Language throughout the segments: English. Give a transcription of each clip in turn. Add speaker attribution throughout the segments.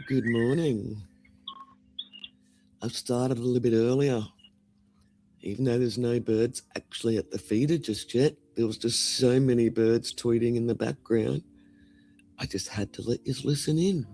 Speaker 1: Good morning. I've started a little bit earlier, even though there's no birds actually at the feeder just yet. There was just so many birds tweeting in the background. I just had to let you listen in.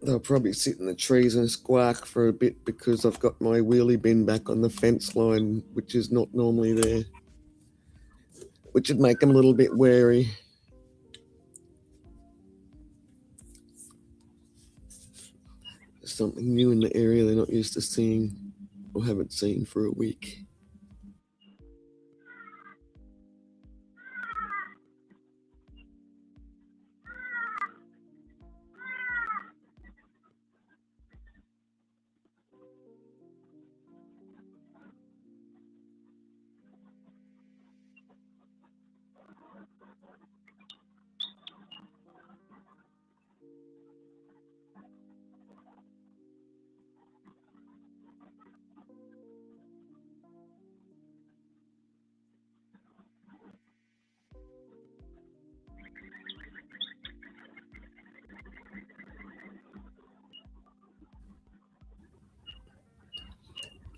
Speaker 1: They'll probably sit in the trees and squawk for a bit because I've got my wheelie bin back on the fence line, which is not normally there, which would make them a little bit wary. There's something new in the area they're not used to seeing or haven't seen for a week.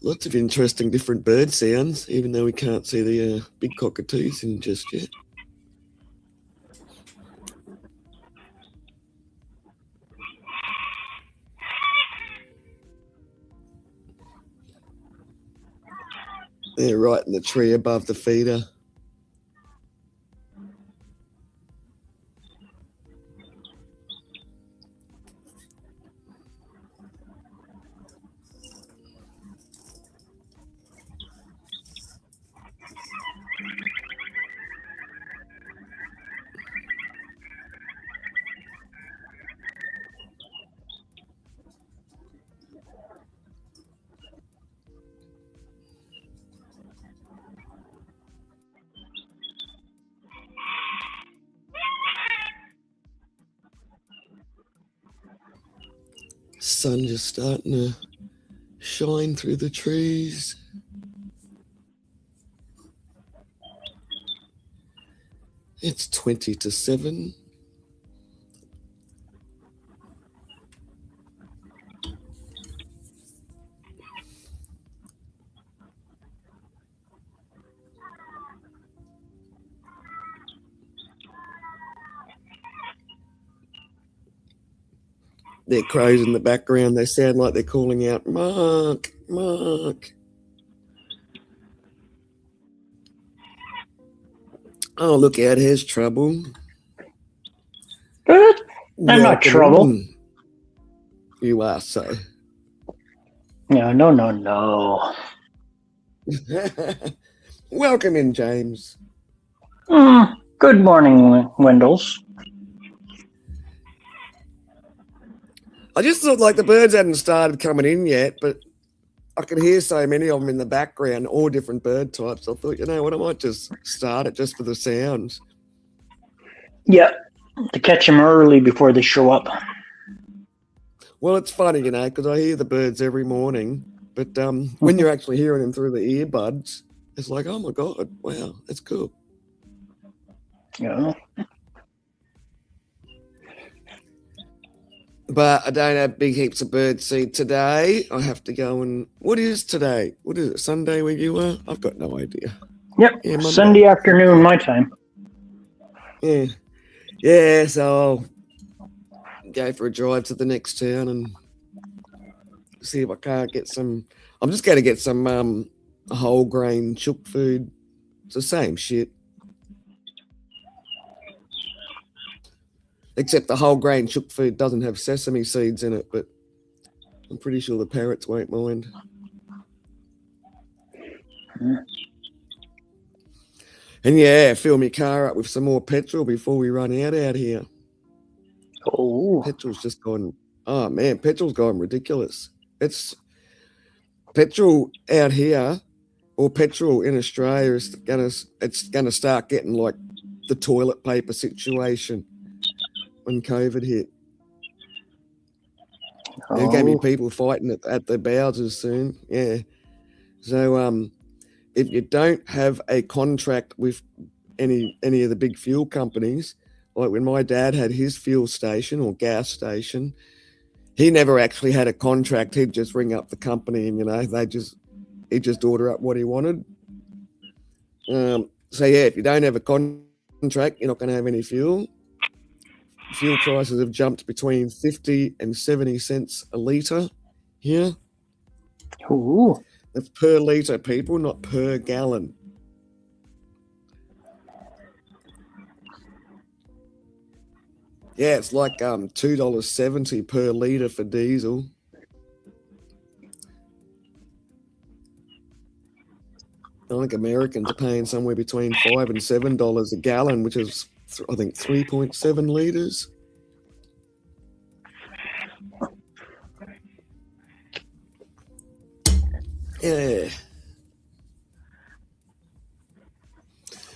Speaker 1: Lots of interesting different bird sounds, even though we can't see the big cockatoos in just yet. They're right in the tree above the feeder. Sun just starting to shine through the trees. It's 20 to 7. There are crows in the background. They sound like they're calling out, Mark, Mark. Oh, look out, here's trouble.
Speaker 2: Good. I'm not trouble.
Speaker 1: You are so.
Speaker 2: No.
Speaker 1: Welcome in, James.
Speaker 2: Good morning, Wendels.
Speaker 1: I just thought like the birds hadn't started coming in yet, but I could hear so many of them in the background, all different bird types. I thought, you know what, I might just start it just for the sounds.
Speaker 2: Yeah, to catch them early before they show up.
Speaker 1: Well, it's funny, you know, because I hear the birds every morning, but when you're actually hearing them through the earbuds, it's like, oh my God, wow, that's cool.
Speaker 2: Yeah.
Speaker 1: But I don't have big heaps of bird seed today. I have to go and... What is today? What is it, Sunday where you are? I've got no idea.
Speaker 2: Yep, yeah, Sunday afternoon, my time.
Speaker 1: Yeah, so I'll go for a drive to the next town and See if I can't get some. I'm just going to get some whole grain chook food. It's the same shit. Except the whole grain chook food doesn't have sesame seeds in it, but I'm pretty sure the parrots won't mind. And yeah, fill my car up with some more petrol before we run out here.
Speaker 2: Oh,
Speaker 1: Petrol's just gone. Oh man, petrol's gone ridiculous. It's petrol out here, or petrol in Australia is gonna start getting like the toilet paper situation when COVID hit. There's going to be people fighting at the bowsers soon. Yeah. So if you don't have a contract with any of the big fuel companies, like when my dad had his fuel station or gas station, he never actually had a contract. He'd just ring up the company and, he'd just order up what he wanted. So yeah, if you don't have a contract, you're not going to have any fuel. Fuel prices have jumped between 50 and 70 cents a litre here.
Speaker 2: ooh.
Speaker 1: That's per litre, people, not per gallon. Yeah, it's like $2.70 per litre for diesel. I think Americans are paying somewhere between $5 and $7 a gallon, which is, I think, 3.7 litres. Yeah.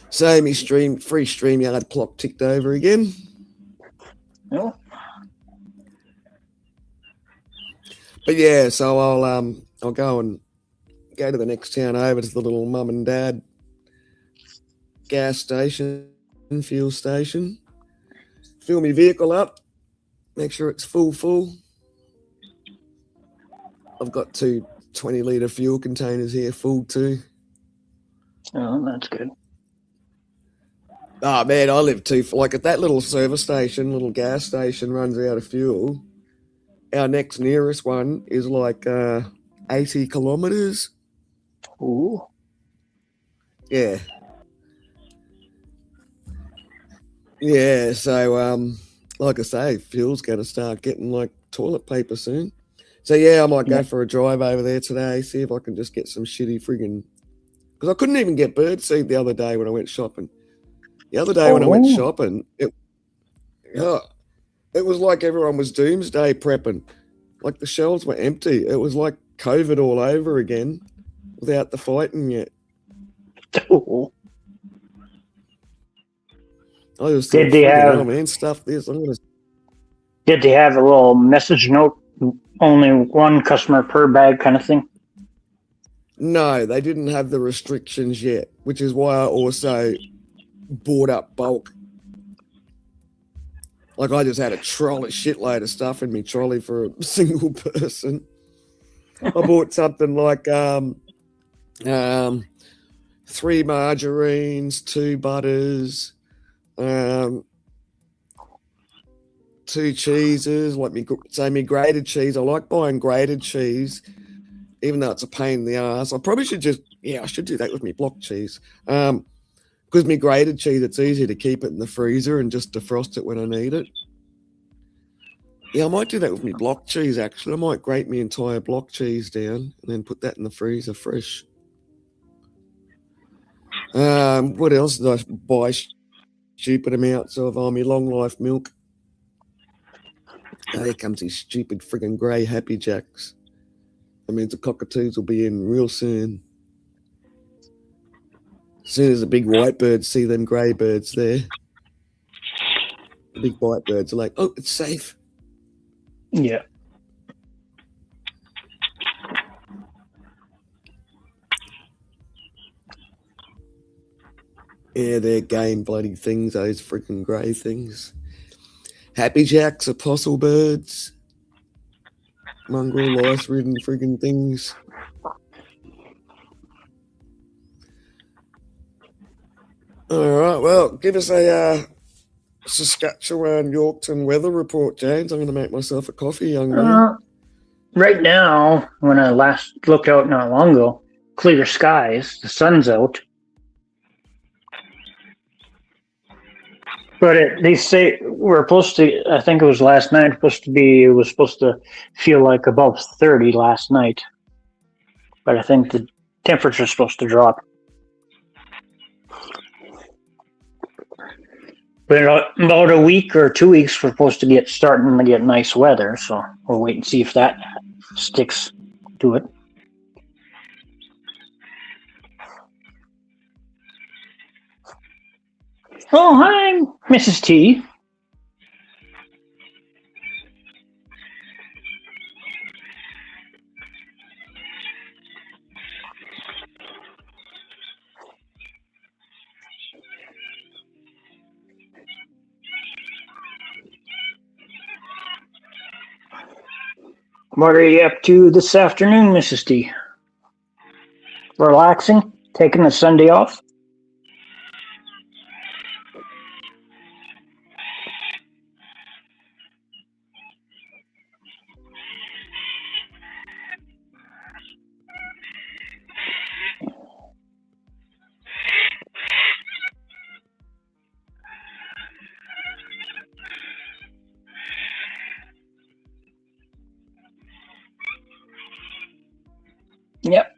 Speaker 1: So my free StreamYard clock ticked over again.
Speaker 2: Oh.
Speaker 1: But yeah, so I'll go to the next town over to the little mum and dad gas station, fuel station, fill my vehicle up, make sure it's full. I've got 2 20-litre fuel containers here full too.
Speaker 2: Oh, that's good.
Speaker 1: Oh man, I live like at that little service station, little gas station runs out of fuel. Our next nearest one is like 80 kilometres.
Speaker 2: Ooh.
Speaker 1: Yeah. Yeah, so like I say, fuel's going to start getting like toilet paper soon. So yeah, I might go for a drive over there today, see if I can just get some shitty friggin'... Because I couldn't even get birdseed the other day when I went shopping. The other day when I went shopping, it was like everyone was doomsday prepping. Like the shelves were empty. It was like COVID all over again without the fighting yet.
Speaker 2: Oh.
Speaker 1: I just thought, oh man, stuff this.
Speaker 2: Did they have a little message note, only one customer per bag kind of thing?
Speaker 1: No, they didn't have the restrictions yet, which is why I also bought up bulk. Like I just had a shitload of stuff in my trolley for a single person. I bought something like 3 margarines, 2 butters, 2 cheeses, like me grated cheese. I like buying grated cheese, even though it's a pain in the ass. I probably should I should do that with me block cheese. Because me grated cheese, it's easy to keep it in the freezer and just defrost it when I need it. Yeah, I might do that with me block cheese, actually. I might grate me entire block cheese down and then put that in the freezer fresh. What else did I buy? Stupid amounts of me long life milk. Here comes these stupid friggin' grey Happy Jacks. That means the cockatoos will be in real soon. As soon as the big white birds see them grey birds there, the big white birds are like, oh, it's safe.
Speaker 2: Yeah.
Speaker 1: Yeah, they're game bloody things, those freaking grey things. Happy Jacks, apostle birds, mongrel lice-ridden friggin' things. All right, well, give us a Saskatchewan Yorkton weather report, James. I'm going to make myself a coffee, young man.
Speaker 2: Right now, when I last looked out not long ago, clear skies, the sun's out. But they say we're supposed to. I think it was last night. It was supposed to feel like above 30 last night. But I think the temperature's supposed to drop. But in about a week or 2 weeks, we're supposed to starting to get nice weather. So we'll wait and see if that sticks to it. Oh, hi, Mrs. T. What are you up to this afternoon, Mrs. T? Relaxing? Taking the Sunday off? Yep.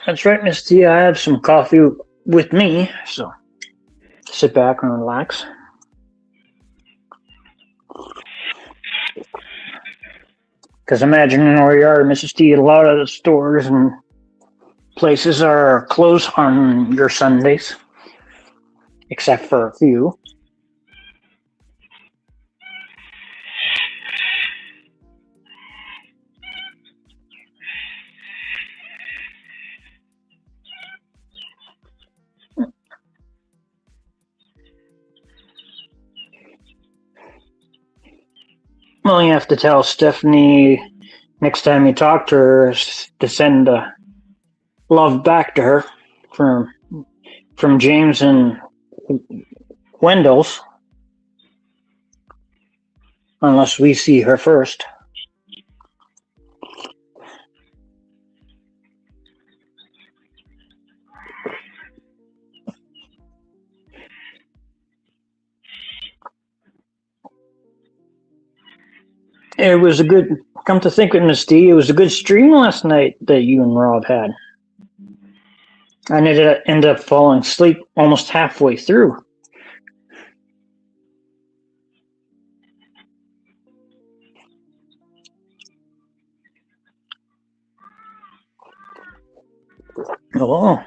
Speaker 2: That's right, Miss T. I have some coffee with me, so sit back and relax. Because imagining where you are, Mrs. T, a lot of the stores and places are closed on your Sundays, except for a few. Well, you have to tell Stephanie next time you talk to her to send love back to her from James and Wendell's, unless we see her first. It was a good, come to think of it, Miss D, it was a good stream last night that you and Rob had. I ended up falling asleep almost halfway through. Oh.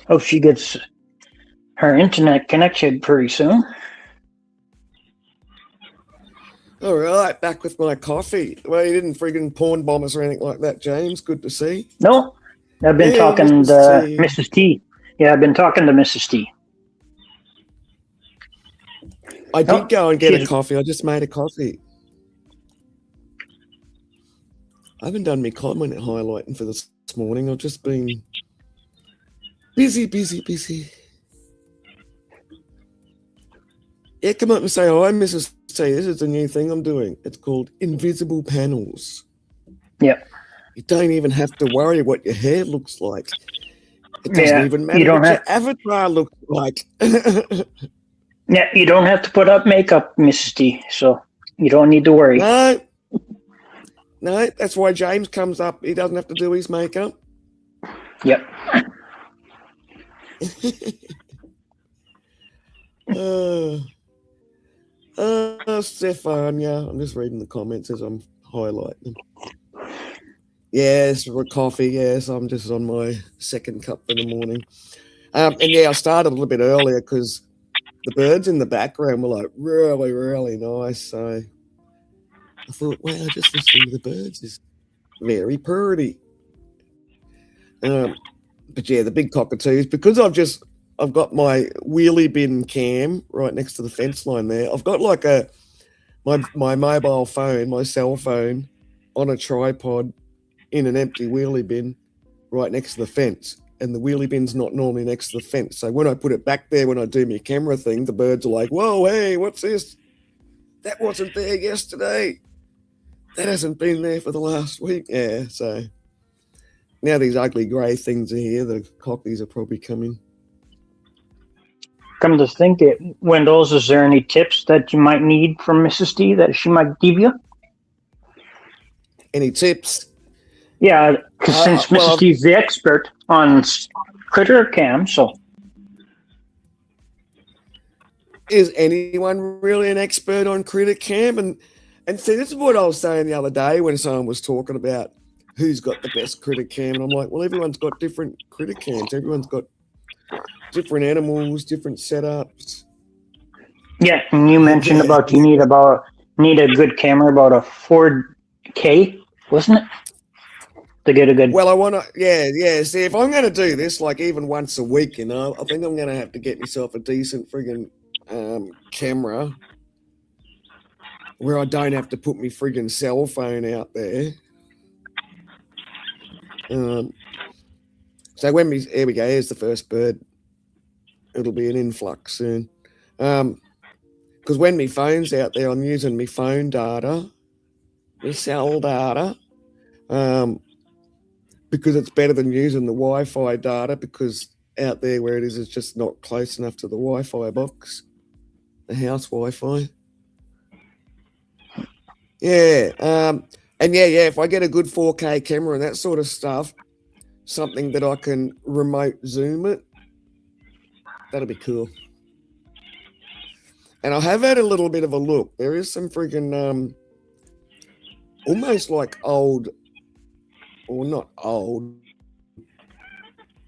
Speaker 2: Hope she gets her internet connection pretty soon.
Speaker 1: All right, back with my coffee. Well, you didn't friggin' porn bomb us or anything like that, James. Good to see.
Speaker 2: No, I've been talking to Mrs. T. Yeah, I've been talking to Mrs. T.
Speaker 1: I did go and get a coffee. I just made a coffee. I haven't done my comment highlighting for this morning. I've just been busy. Yeah, come up and say hi, Mrs. T. This is a new thing I'm doing. It's called invisible panels.
Speaker 2: Yep.
Speaker 1: You don't even have to worry what your hair looks like. It doesn't even matter what your avatar looks like.
Speaker 2: Yeah, you don't have to put up makeup, Mrs. T, so you don't need to worry.
Speaker 1: No, that's why James comes up. He doesn't have to do his makeup.
Speaker 2: Yep.
Speaker 1: Stefania, I'm just reading the comments as I'm highlighting them. Yes, for coffee. Yes, I'm just on my second cup for the morning. And yeah, I started a little bit earlier because the birds in the background were like really, really nice. So I thought, wow, just listening to the birds is very pretty. But yeah, the big cockatoos, because I've I've got my wheelie bin cam right next to the fence line there. I've got like my mobile phone, my cell phone, on a tripod in an empty wheelie bin right next to the fence. And the wheelie bin's not normally next to the fence. So when I put it back there, when I do my camera thing, the birds are like, whoa, hey, what's this? That wasn't there yesterday. That hasn't been there for the last week. Yeah, so now these ugly grey things are here. The cockies are probably coming.
Speaker 2: Come to think it, Wendell's, is there any tips that you might need from Mrs. D that she might give you?
Speaker 1: Any tips?
Speaker 2: Yeah, because since Mrs. D's the expert on critter cam, so.
Speaker 1: Is anyone really an expert on critter cam? And see, this is what I was saying the other day when someone was talking about who's got the best critter cam. And I'm like, well, everyone's got different critter cams. Everyone's got different animals, different setups.
Speaker 2: Yeah, and you mentioned about you need a good camera, about a 4K, wasn't it? To get a good.
Speaker 1: Well, I want to, yeah. See, if I'm going to do this, like even once a week, I think I'm going to have to get myself a decent friggin' camera where I don't have to put my friggin' cell phone out there. So here we go. Here's the first bird. It'll be an influx soon. Because when my phone's out there, I'm using my phone data, my cell data, because it's better than using the Wi-Fi data, because out there where it is, it's just not close enough to the Wi-Fi box, the house Wi-Fi. Yeah, and yeah, if I get a good 4K camera and that sort of stuff, something that I can remote zoom it, that'll be cool. And I have had a little bit of a look. There is some freaking almost like old, or not old,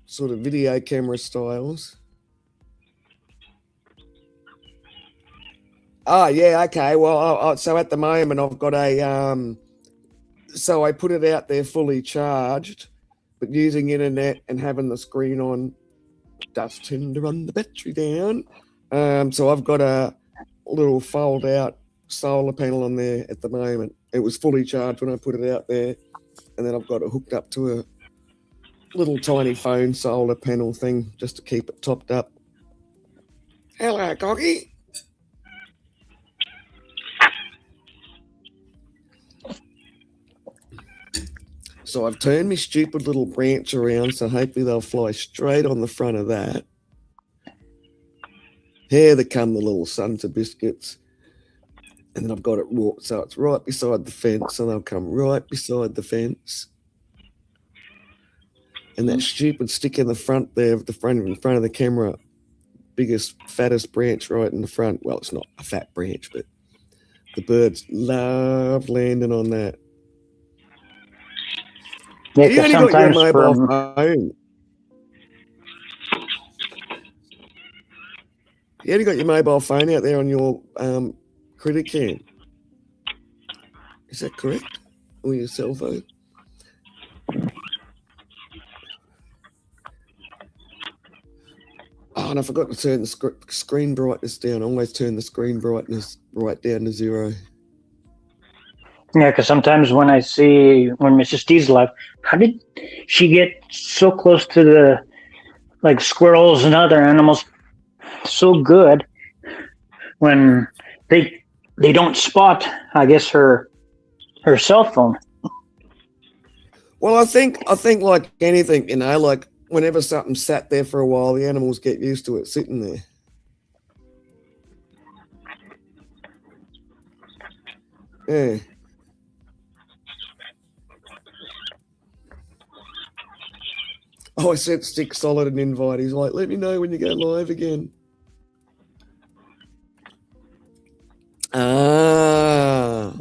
Speaker 1: sort of video camera styles. Oh, yeah, okay. Well, so at the moment I've got a, so I put it out there fully charged, but using internet and having the screen on does tend to run the battery down. So I've got a little fold out solar panel on there at the moment. It was fully charged when I put it out there, and then I've got it hooked up to a little tiny phone solar panel thing just to keep it topped up. Hello, Coggy. So I've turned my stupid little branch around, so hopefully they'll fly straight on the front of that. Here they come, the little sons of biscuits. And then I've got it warped so it's right beside the fence, and they'll come right beside the fence. And that stupid stick in the front there, in front of the camera, biggest, fattest branch right in the front. Well, it's not a fat branch, but the birds love landing on that.
Speaker 2: Yeah,
Speaker 1: you only got your mobile phone. You only got your mobile phone out there on your critter cam. Is that correct? Or your cell phone? Oh, and I forgot to turn the screen brightness down. I always turn the screen brightness right down to 0.
Speaker 2: Yeah, because sometimes when Mrs. D's live, how did she get so close to the squirrels and other animals so good when they don't spot, I guess, her cell phone?
Speaker 1: Well, I think like anything, like whenever something sat there for a while, the animals get used to it sitting there. Yeah. Oh, I said stick solid and invite. He's like, let me know when you go live again. Out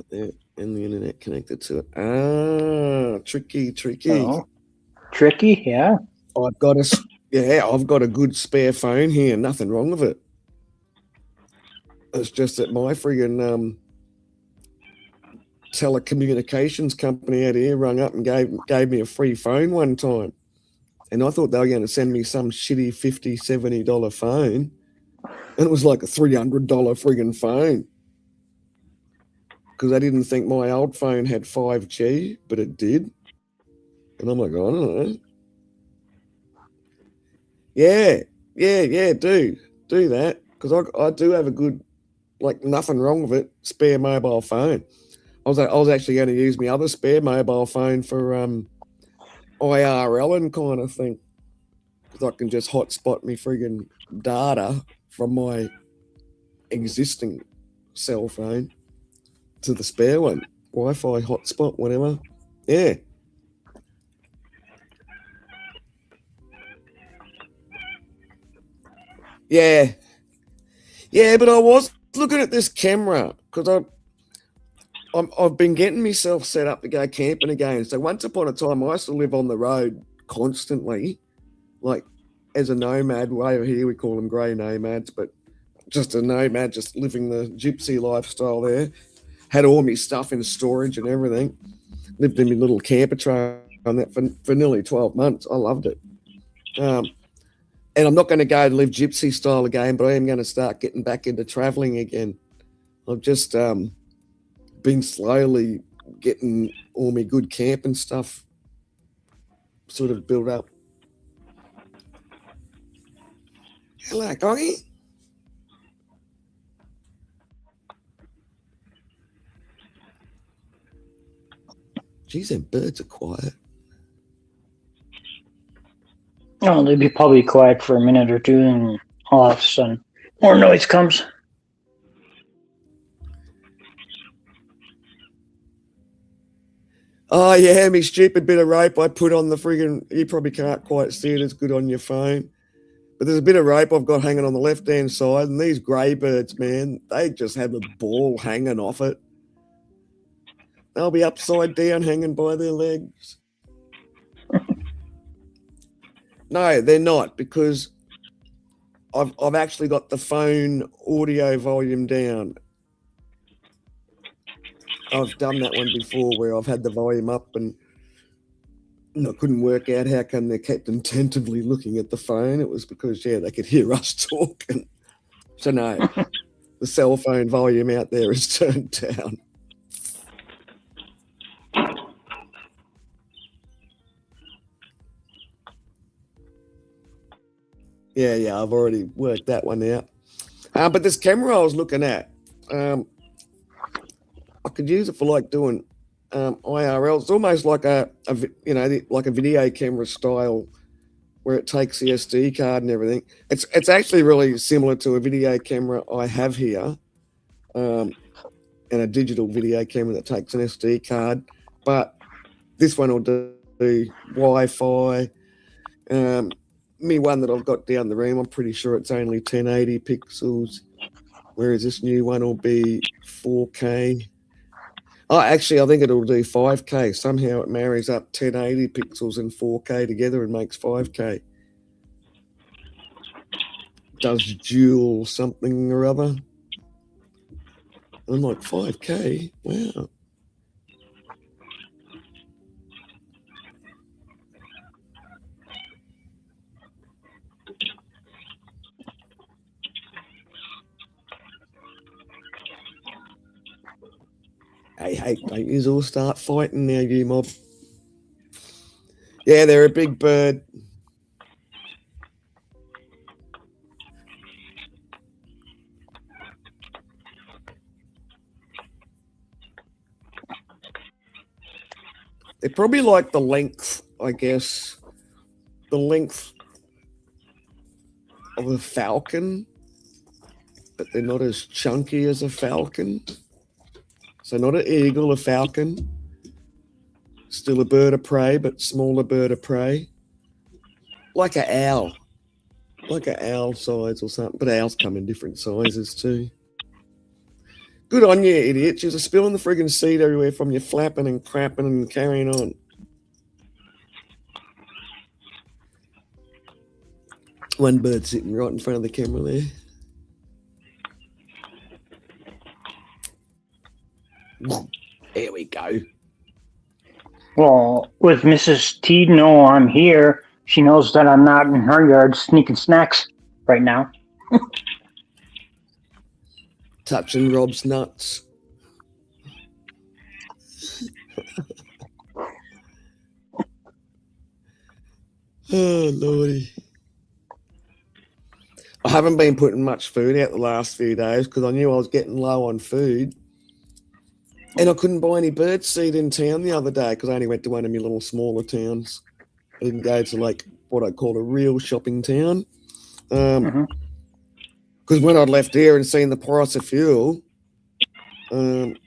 Speaker 1: there and the internet connected to it. Tricky.
Speaker 2: Oh, tricky, yeah.
Speaker 1: I've got a good spare phone here. Nothing wrong with it. It's just that my friggin' telecommunications company out here rung up and gave me a free phone one time, And I thought they were going to send me some shitty $50, $70 phone. And it was like a $300 friggin' phone. Because I didn't think my old phone had 5G, but it did. And I'm like, I don't know. Yeah, do that. Because I do have a good, like, nothing wrong with it, spare mobile phone. I was actually going to use my other spare mobile phone for IRL and kind of thing. Because I can just hotspot me friggin' data from my existing cell phone to the spare one. Wi-Fi hotspot, whatever. Yeah. Yeah. Yeah, but I was looking at this camera because I've been getting myself set up to go camping again. So once upon a time, I used to live on the road constantly, like as a nomad. Way over here, we call them grey nomads, but just a nomad, just living the gypsy lifestyle there. Had all my stuff in storage and everything. Lived in my little camper trailer on that for nearly 12 months. I loved it. And I'm not going to go and live gypsy style again, but I am going to start getting back into traveling again. I've just been slowly getting all my good camping stuff sort of built up. Hello, Coggy. Geez, them birds are quiet.
Speaker 2: Oh, they'd be probably quiet for a minute or two, and all of a sudden, more noise comes.
Speaker 1: Oh, yeah, me stupid bit of rope I put on the friggin'... You probably can't quite see it as good on your phone. But there's a bit of rope I've got hanging on the left-hand side, and these grey birds, man, they just have a ball hanging off it. They'll be upside down hanging by their legs. No, they're not, because I've actually got the phone audio volume down. I've done that one before where I've had the volume up and I couldn't work out how come they kept attentively looking at the phone. It was because, yeah, they could hear us talking. So no, the cell phone volume out there is turned down. Yeah, I've already worked that one out. But this camera I was looking at, I could use it for like doing IRL. It's almost like like a video camera style, where it takes the SD card and everything. It's actually really similar to a video camera I have here, and a digital video camera that takes an SD card. But this one will do Wi-Fi. Me one that I've got down the room, I'm pretty sure it's only 1080 pixels, whereas this new one will be 4K. Oh, actually, I think it'll do 5K. Somehow it marries up 1080 pixels and 4K together and makes 5K. Does dual something or other. I'm like, 5K? Wow. Hey, don't you all start fighting now, you mob. Yeah, they're a big bird. They're probably like the length, I guess, the length of a falcon, but they're not as chunky as a falcon. So not an eagle, a falcon. Still a bird of prey, but smaller bird of prey. Like an owl. Like an owl size or something. But owls come in different sizes too. Good on you, idiots. You're spilling the friggin' seed everywhere from you flapping and crapping and carrying on. One bird sitting right in front of the camera there. There we go.
Speaker 2: Well, with Mrs. T, no, I'm here. She knows that I'm not in her yard sneaking snacks right now.
Speaker 1: Touching Rob's nuts. Oh, Lordy. I haven't been putting much food out the last few days because I knew I was getting low on food. And I couldn't buy any bird seed in town the other day because I only went to one of my little smaller towns. I didn't go to like what I call a real shopping town. Because when I'd left here and seen the price of fuel, because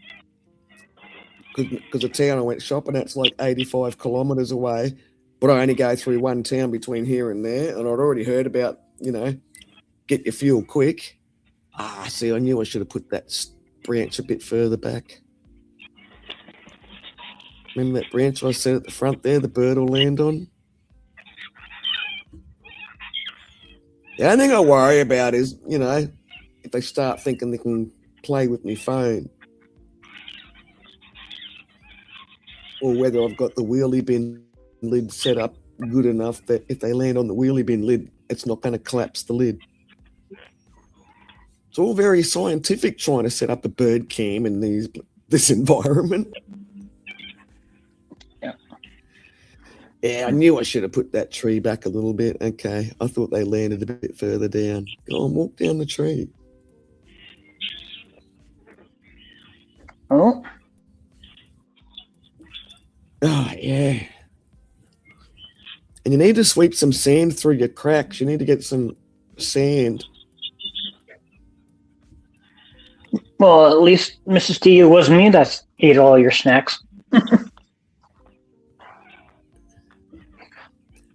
Speaker 1: the town I went shopping at's like 85 kilometres away, but I only go through one town between here and there, and I'd already heard about, get your fuel quick. See, I knew I should have put that branch a bit further back. Remember that branch I said at the front there, the bird will land on? The only thing I worry about is, if they start thinking they can play with my phone. Or whether I've got the wheelie bin lid set up good enough that if they land on the wheelie bin lid, it's not going to collapse the lid. It's all very scientific trying to set up a bird cam in this environment. Yeah, I knew I should have put that tree back a little bit. Okay, I thought they landed a bit further down. Go and walk down the tree.
Speaker 2: Oh,
Speaker 1: yeah. And you need to sweep some sand through your cracks. You need to get some sand.
Speaker 2: well, at least, Mrs. T, it wasn't me that ate all your snacks.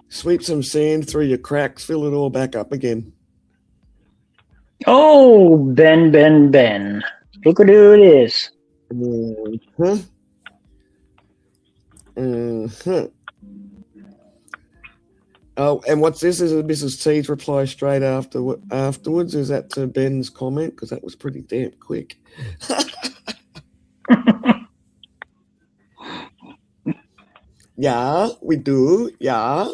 Speaker 1: Sweep some sand through your cracks, fill it all back up again.
Speaker 2: Oh, Ben. Look at who it is.
Speaker 1: Oh, and what's this? Is Mrs. T's reply straight afterwards? Is that to Ben's comment? Because that was pretty damn quick. Yeah, we do. Yeah.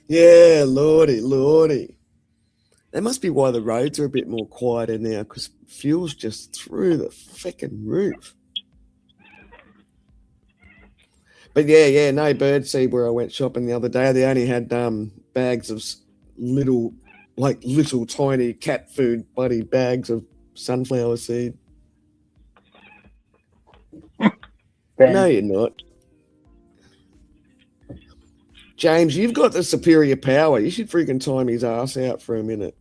Speaker 1: Yeah, lordy. That must be why the roads are a bit more quieter now, because fuel's just through the frickin' roof. But yeah, no bird seed where I went shopping the other day. They only had bags of little tiny cat food, bloody bags of sunflower seed.
Speaker 2: Ben.
Speaker 1: No, you're not. James, you've got the superior power. You should freaking time his ass out for a minute.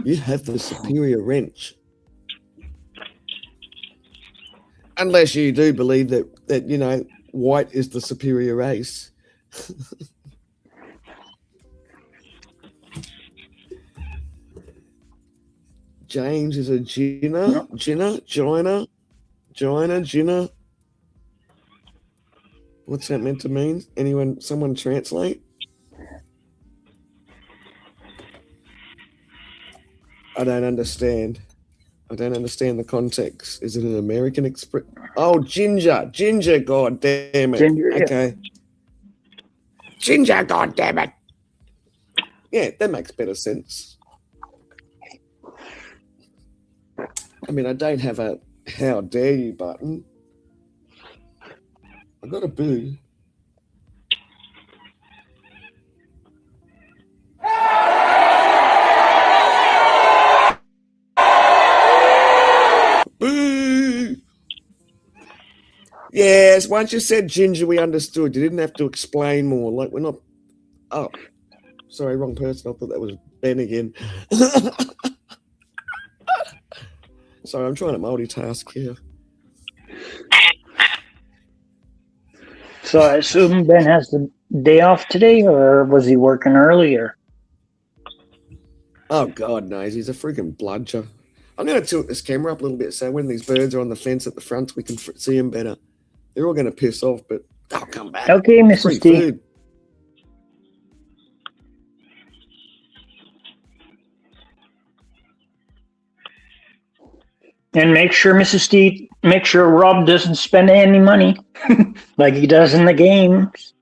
Speaker 1: You have the superior wrench. Unless you do believe that white is the superior race. James is a Gina. What's that meant to mean? Someone translate? I don't understand. I don't understand the context. Is it an American express? Oh, ginger, god damn it.
Speaker 2: Ginger,
Speaker 1: okay. Yeah. Ginger, god damn it. Yeah, that makes better sense. I mean, I don't have a how dare you button. I got a boo. Boo! Yes, once you said ginger, we understood. You didn't have to explain more. Like, we're not... Oh, sorry, wrong person. I thought that was Ben again. Sorry, I'm trying to multitask here.
Speaker 2: So I assume Ben has the day off today, or was he working earlier?
Speaker 1: Oh, God knows. He's a freaking bludger. I'm going to tilt this camera up a little bit so when these birds are on the fence at the front, we can see them better. They're all going to piss off, but they'll come back.
Speaker 2: Okay, Mrs.
Speaker 1: Free
Speaker 2: T.
Speaker 1: food.
Speaker 2: And make sure make sure Rob doesn't spend any money like he does in the games.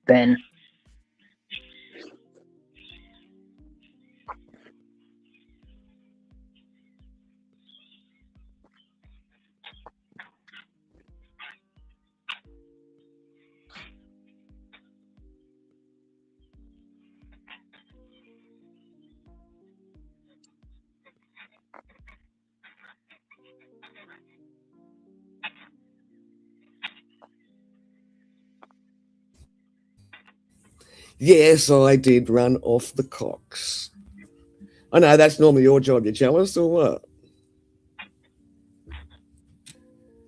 Speaker 2: Ben.
Speaker 1: Yes, I did run off the cocks. I know that's normally your job. You're jealous or what?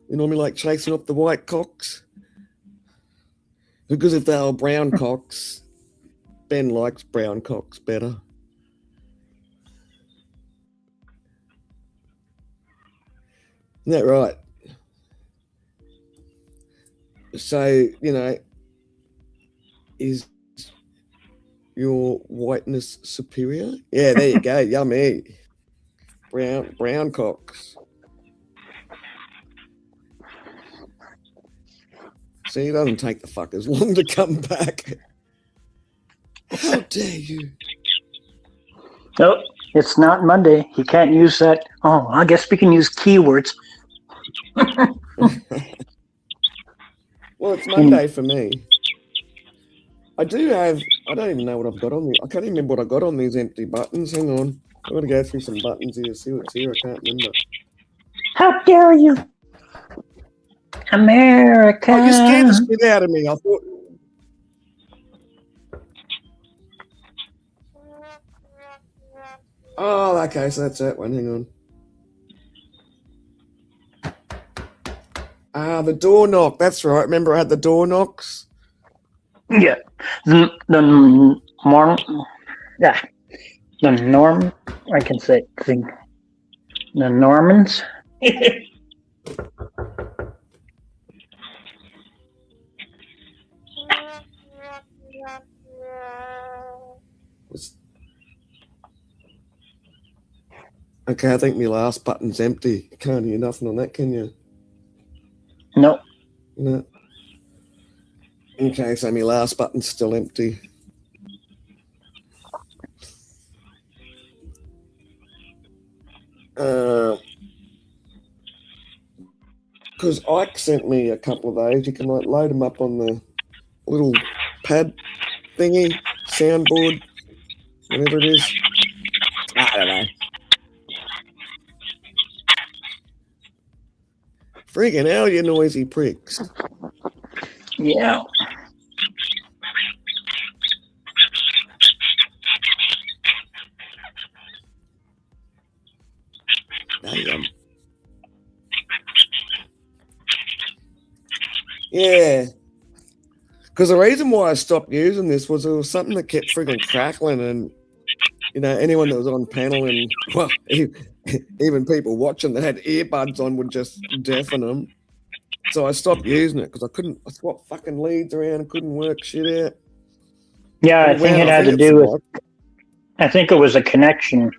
Speaker 1: You normally like chasing up the white cocks? Because if they were brown cocks, Ben likes brown cocks better. Isn't that right? So, is your whiteness superior? Yeah, there you go. Yummy. Brown cocks. See, it doesn't take the fuckers long to come back. How dare you?
Speaker 2: Oh, it's not Monday. You can't use that. Oh, I guess we can use keywords.
Speaker 1: Well, it's Monday for me. I don't even know what I've got on there. I can't even remember what I got on these empty buttons. Hang on. I've got to go through some buttons here, see what's here. I can't remember.
Speaker 2: How dare you? America.
Speaker 1: Oh, you scared the shit out of me. I thought. Oh, okay, so that's that one. Hang on. The door knock. That's right. Remember I had the door knocks?
Speaker 2: Yeah. The norm, I can say, the Normans.
Speaker 1: Okay, I think my last button's empty. You can't hear nothing on that, can you?
Speaker 2: No.
Speaker 1: No. Okay, so my last button's still empty. Because Ike sent me a couple of those. You can like load them up on the little pad thingy, soundboard, whatever it is. I don't know. Freaking hell, you noisy pricks.
Speaker 2: Yeah.
Speaker 1: Damn. Yeah. Because the reason why I stopped using this was there was something that kept freaking crackling, and anyone that was on panel and well, even people watching that had earbuds on would just deafen them. So I stopped using it because I swapped fucking leads around and couldn't work shit out.
Speaker 2: Yeah, I think it had to do with. I think it was a connection.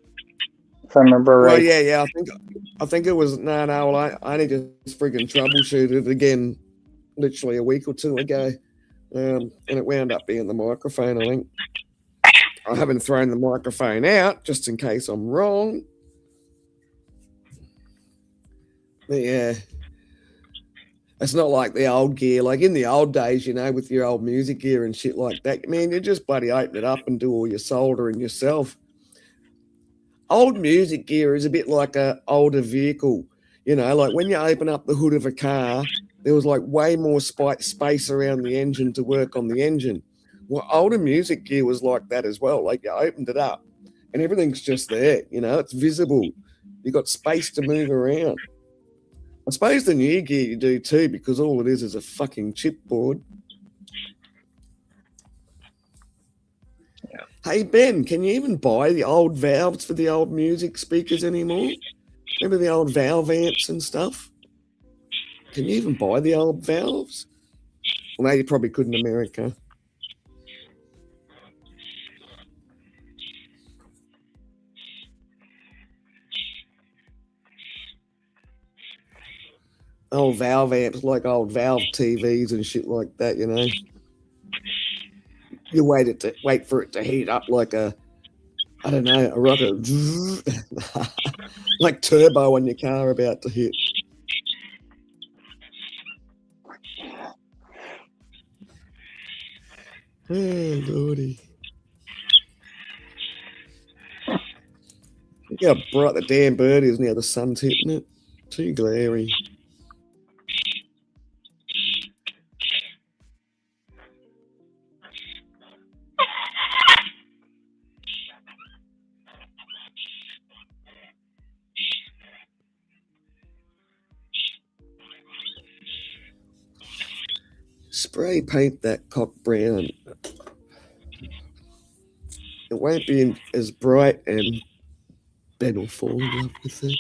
Speaker 2: If I remember right.
Speaker 1: Well, yeah. I think it was no. Well, I only just freaking troubleshooted it again, literally a week or two ago, and it wound up being the microphone. I think I haven't thrown the microphone out just in case I'm wrong. But yeah, it's not like the old gear. Like in the old days, with your old music gear and shit like that, man, you just bloody open it up and do all your soldering yourself. Old music gear is a bit like an older vehicle. Like when you open up the hood of a car, there was like way more space around the engine to work on the engine. Well, older music gear was like that as well. Like you opened it up and everything's just there. It's visible. You got space to move around. I suppose the new gear you do too, because all it is a fucking chipboard.
Speaker 2: Yeah.
Speaker 1: Hey Ben, can you even buy the old valves for the old music speakers anymore? Remember the old valve amps and stuff? Can you even buy the old valves? Well, no, you probably could in America. Old valve amps, like old valve TVs and shit like that, you know. You wait for it to heat up like a, I don't know, a rocket, like turbo on your car about to hit. Oh lordy! Look how bright the damn bird is now. The sun's hitting it. Too glary. Spray paint that cock brown. It won't be as bright, and Ben will fall in love with it.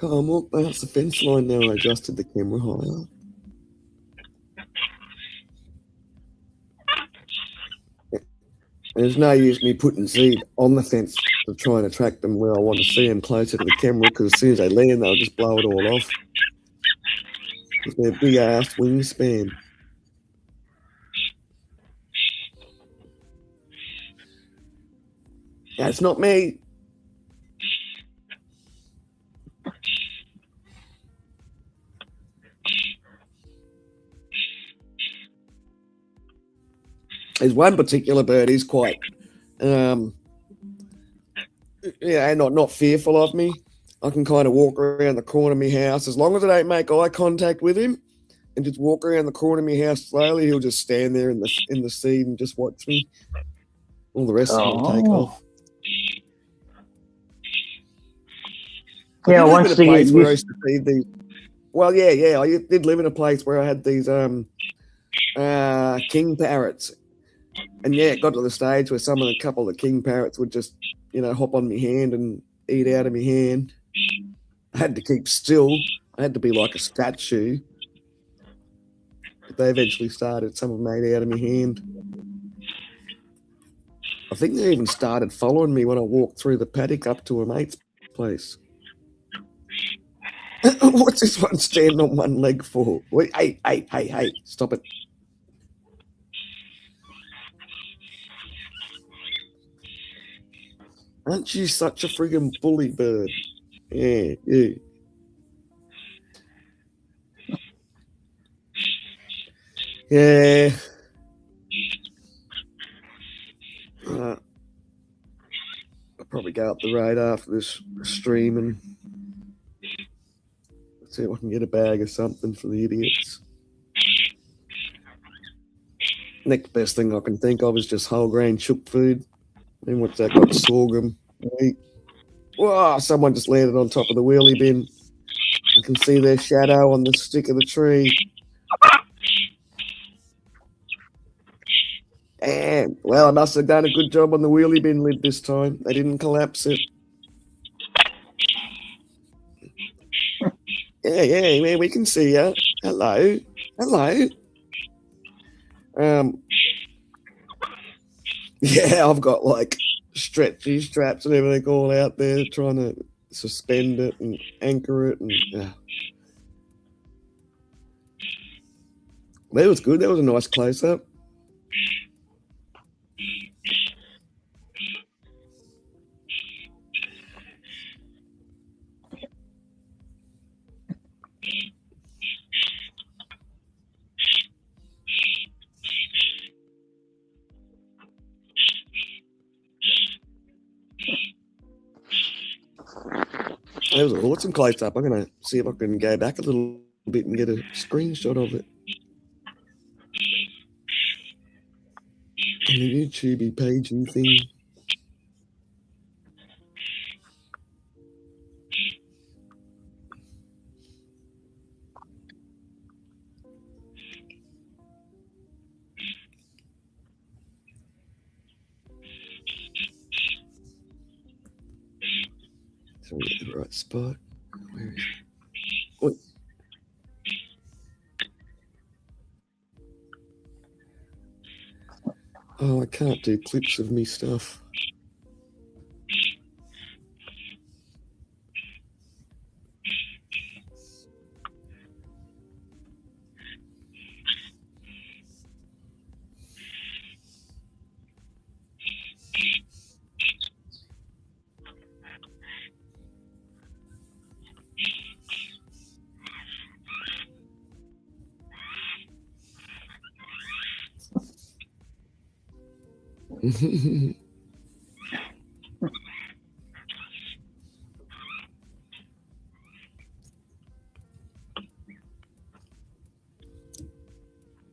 Speaker 1: Can't walk past the fence line now. I adjusted the camera higher. There's no use me putting seed on the fence to try and attract them where I want to see them closer to the camera, because as soon as they land, they'll just blow it all off with their big ass wingspan. That's not me. There's one particular bird is quite, not fearful of me. I can kind of walk around the corner of my house as long as I don't make eye contact with him, and just walk around the corner of my house slowly. He'll just stand there in the seed and just watch me. All the rest of them will take off.
Speaker 2: Yeah, once they get used.
Speaker 1: Well, yeah, I did live in a place where I had these king parrots, and yeah, it got to the stage where a couple of the king parrots would just, hop on my hand and eat out of my hand. I had to keep still. I had to be like a statue. But they eventually started. Some of them ate out of my hand. I think they even started following me when I walked through the paddock up to a mate's place. What's this one standing on one leg for? Wait, hey, stop it. Aren't you such a friggin' bully bird? Yeah. Yeah. I'll probably go up the road after this stream and see if I can get a bag of something for the idiots. Next best thing I can think of is just whole grain chook food. And what's that got? Sorghum. Wheat. Whoa, someone just landed on top of the wheelie bin. I can see their shadow on the stick of the tree. Damn. Well, I must have done a good job on the wheelie bin lid this time. They didn't collapse it. Yeah, man, we can see you. Hello. Yeah, I've got like stretchy straps and everything all out there trying to suspend it and anchor it, and that was good. That was a nice close up. That was an awesome close up. I'm going to see if I can go back a little bit and get a screenshot of it on the YouTube page and thing. So we get the right spot. Where is it? Oi. Oh, I can't do clips of me stuff.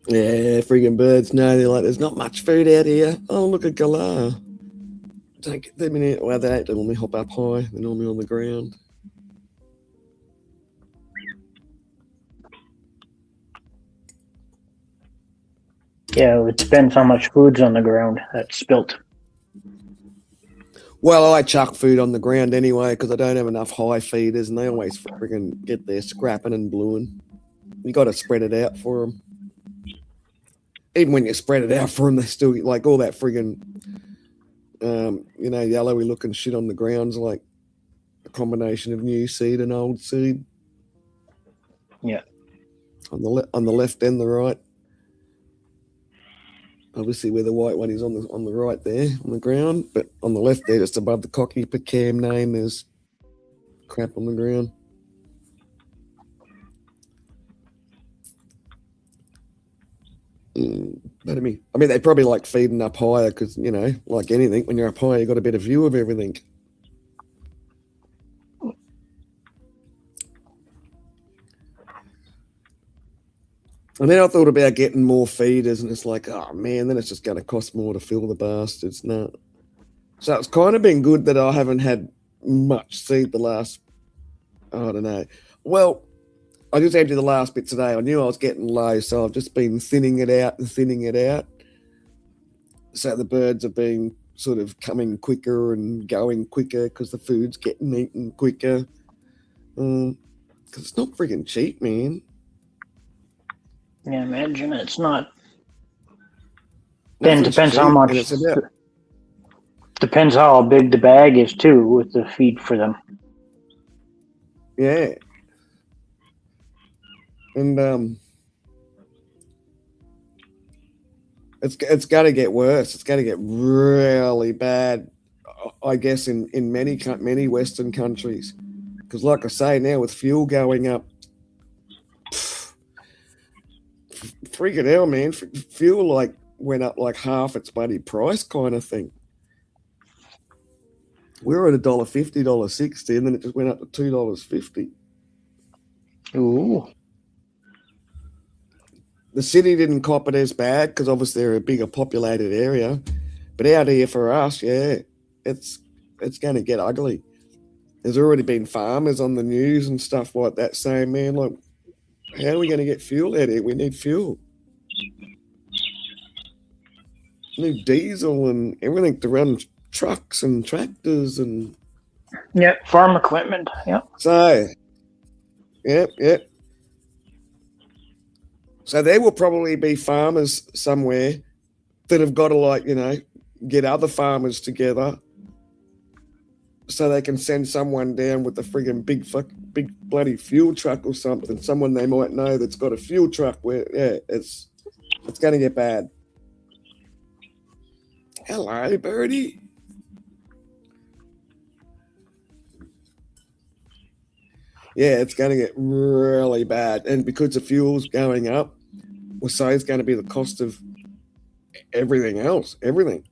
Speaker 1: Yeah, friggin' birds know. They're like, there's not much food out here. Oh, look at galah. Don't get them in here. Well, they don't normally hop up high. They're normally on the ground.
Speaker 2: Yeah, it depends how much food's on the ground that's spilt.
Speaker 1: Well, I chuck food on the ground anyway because I don't have enough high feeders, and they always friggin' get there scrapping and bluing. You got to spread it out for them. Even when you spread it out for them, they still like all that friggin', yellowy looking shit on the ground's like a combination of new seed and old seed.
Speaker 2: Yeah.
Speaker 1: On the left and the right. Obviously, where the white one is on the right there on the ground, but on the left there, just above the cocky pecan name, there's crap on the ground. But I mean, they probably like feeding up higher because, like anything, when you're up higher, you got a better view of everything. And then I thought about getting more feeders, and it's like, oh man, then it's just going to cost more to fill the bastards. No. So it's kind of been good that I haven't had much seed the last, I don't know. Well, I just emptied the last bit today. I knew I was getting low, so I've just been thinning it out. So the birds are being sort of coming quicker and going quicker because the food's getting eaten quicker. Because it's not freaking cheap, man.
Speaker 2: Yeah, imagine it's not. Then depends how much. Depends how big the bag is too with the feed for them.
Speaker 1: Yeah. And it's going to get worse. It's going to get really bad, I guess, in many Western countries. Because like I say, now with fuel going up, freaking hell, man. Fuel like went up like half its bloody price kind of thing. We were at $1.50, $1.60, and then it just went up to $2.50.
Speaker 2: Ooh.
Speaker 1: The city didn't cop it as bad because obviously they're a bigger populated area. But out here for us, yeah, it's going to get ugly. There's already been farmers on the news and stuff like that saying, man, like, how are we going to get fuel out here? We need fuel. We need diesel and everything to run trucks and tractors and...
Speaker 2: Yeah, farm equipment, yeah.
Speaker 1: So, yep. So there will probably be farmers somewhere that have got to get other farmers together so they can send someone down with a friggin' big bloody fuel truck or something. Someone they might know that's got a fuel truck where, yeah, it's going to get bad. Hello, birdie. Yeah, it's going to get really bad. And because the fuel's going up, well, so it's going to be the cost of everything else, everything.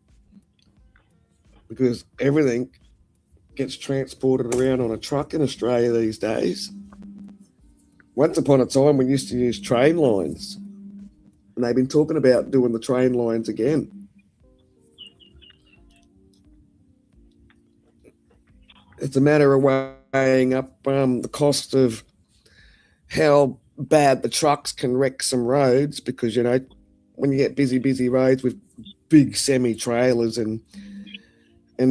Speaker 1: Because everything gets transported around on a truck in Australia these days. Once upon a time, we used to use train lines, and they've been talking about doing the train lines again. It's a matter of weighing up the cost of how bad the trucks can wreck some roads, because, you know, when you get busy roads with big semi-trailers and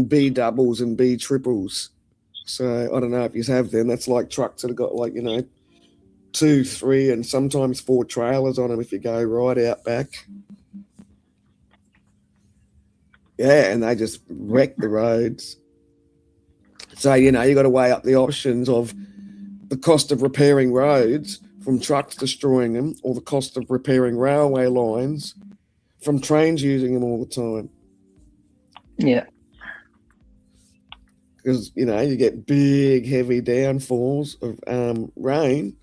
Speaker 1: B doubles and B triples. So I don't know if you have them. That's like trucks that have got, like, you know, 2, 3, and sometimes 4 trailers on them if you go right out back. Yeah, and they just wreck the roads. So, you know, you got to weigh up the options of the cost of repairing roads from trucks destroying them, or the cost of repairing railway lines from trains using them all the time.
Speaker 2: Yeah.
Speaker 1: Because, you know, you get big, heavy downfalls of rain,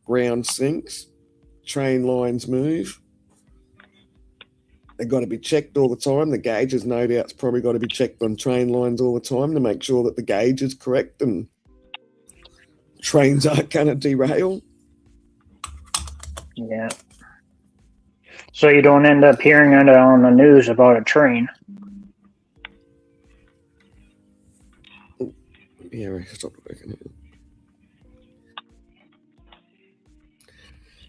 Speaker 1: ground sinks, train lines move. They've got to be checked all the time. The gauges, no doubt, it's probably got to be checked on train lines all the time to make sure that the gauge is correct and trains aren't going to derail.
Speaker 2: Yeah. So you don't end up hearing it on the news about a train.
Speaker 1: Yeah, stop working.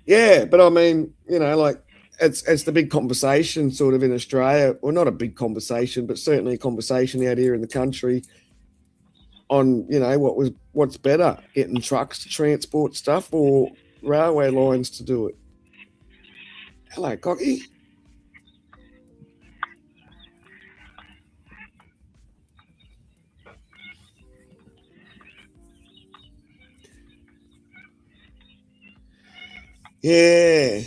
Speaker 1: Yeah, but I mean, you know, like, it's the big conversation sort of in Australia. Well, not a big conversation, but certainly a conversation out here in the country on, you know, what's better, getting trucks to transport stuff or railway lines to do it. Hello, Cocky. Yeah.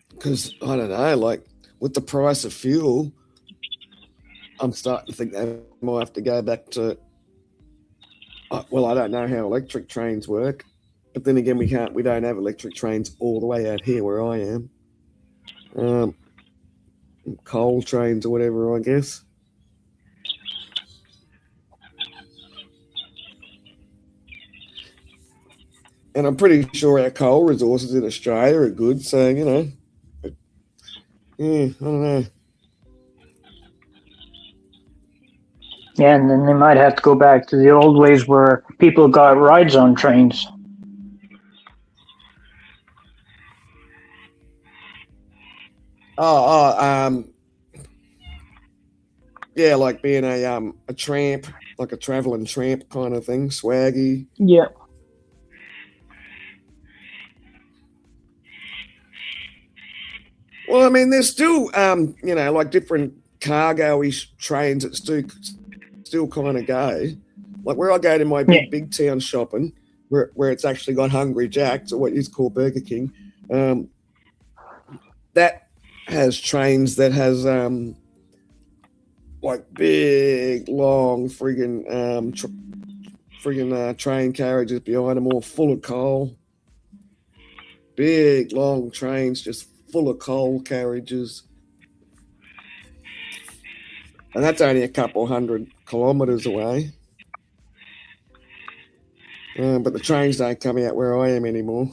Speaker 1: Because I don't know, like, with the price of fuel, I'm starting to think they might have to go back to. Well, I don't know how electric trains work, but then again, we don't have electric trains all the way out here where I am. Coal trains or whatever, I guess. And I'm pretty sure our coal resources in Australia are good, so, you know, yeah, I don't know.
Speaker 2: Yeah, and then they might have to go back to the old ways where people got rides on trains.
Speaker 1: Yeah, like being a tramp, like a traveling tramp kind of thing, swaggy.
Speaker 2: Yeah.
Speaker 1: Well, I mean, there's still you know, like different cargo-ish trains that still kind of go. Like where I go to my big town shopping, where it's actually got Hungry Jack's, or what you call Burger King, that has trains that has like big, long friggin' train carriages behind them, all full of coal. Big, long trains just full of coal carriages. And that's only a couple 100 kilometres away. But the trains don't come out where I am anymore.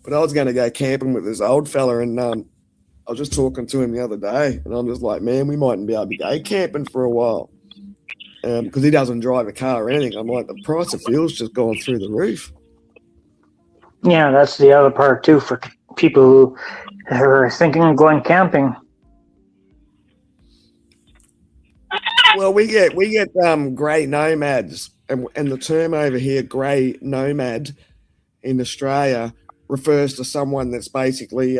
Speaker 1: But I was going to go camping with this old fella, and I was just talking to him the other day, and I'm just like, man, we mightn't be able to go camping for a while, because he doesn't drive a car or anything. I'm like, the price of fuel's just gone through the roof.
Speaker 2: Yeah, that's the other part too for people who are thinking of going camping.
Speaker 1: Well, we get grey nomads, and the term over here, grey nomad, in Australia refers to someone that's basically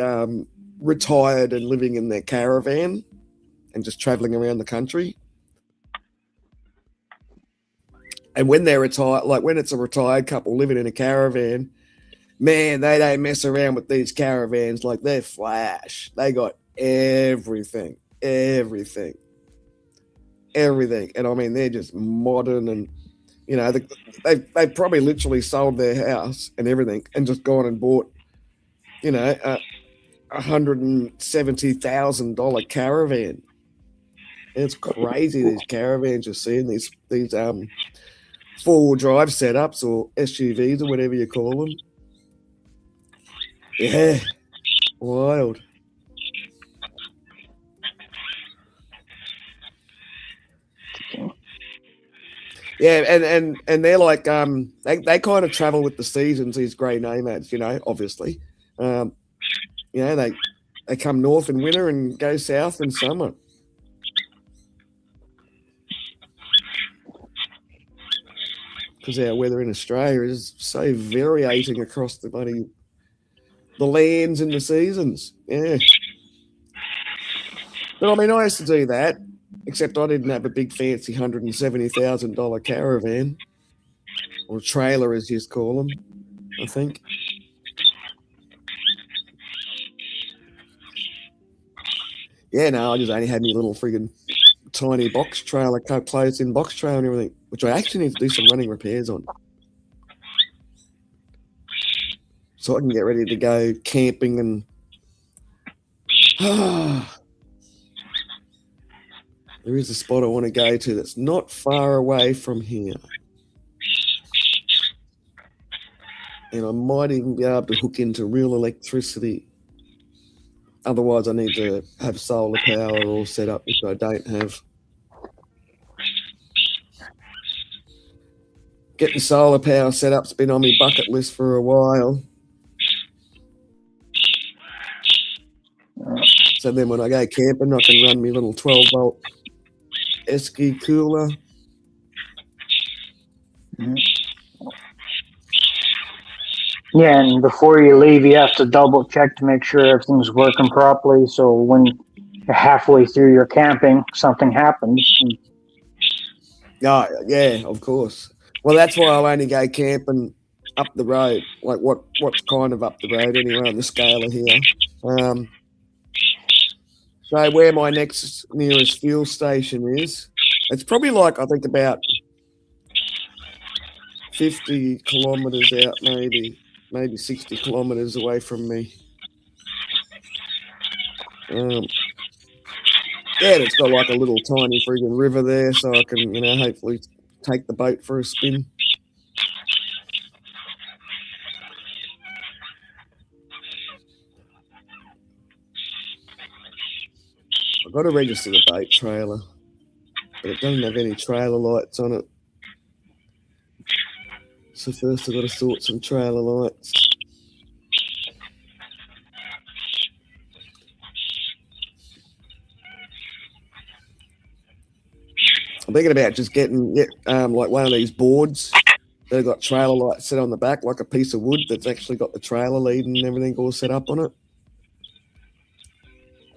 Speaker 1: retired and living in their caravan and just traveling around the country. And when they're retired, like when it's a retired couple living in a caravan, Man, they don't mess around with these caravans. Like, they're flash. They got everything. And I mean, they're just modern, and they probably literally sold their house and everything and just gone and bought a $170,000 caravan. It's crazy, these caravans you're seeing, these 4-wheel drive setups or SUVs or whatever you call them. Yeah, wild. Yeah, and they're like they kind of travel with the seasons. These grey nomads, obviously, they come north in winter and go south in summer. Because our weather in Australia is so variating across the lands and the seasons. Yeah. But I mean, I used to do that, except I didn't have a big fancy $170,000 caravan, or trailer as you call them, I think. Yeah, no, I just only had my little friggin' tiny box trailer, closed-in box trailer and everything, which I actually need to do some running repairs on, so I can get ready to go camping and. There is a spot I want to go to that's not far away from here. And I might even be able to hook into real electricity. Otherwise, I need to have solar power all set up, which I don't have. Getting solar power set up's been on my bucket list for a while. So then when I go camping, I can run my little 12-volt Esky cooler.
Speaker 2: Yeah, and before you leave, you have to double check to make sure everything's working properly. So when you're halfway through your camping, something happens.
Speaker 1: Oh, yeah, of course. Well, that's why I'll only go camping up the road, like what's kind of up the road anyway on the scale here. So where my next nearest fuel station is, it's probably like, I think, about 50 kilometres out, maybe 60 kilometres away from me. Yeah, it's got like a little tiny friggin' river there, so I can, hopefully take the boat for a spin. I've got to register the boat trailer, but it doesn't have any trailer lights on it. So first I've got to sort some trailer lights. I'm thinking about just getting like one of these boards that have got trailer lights set on the back, like a piece of wood that's actually got the trailer lead and everything all set up on it.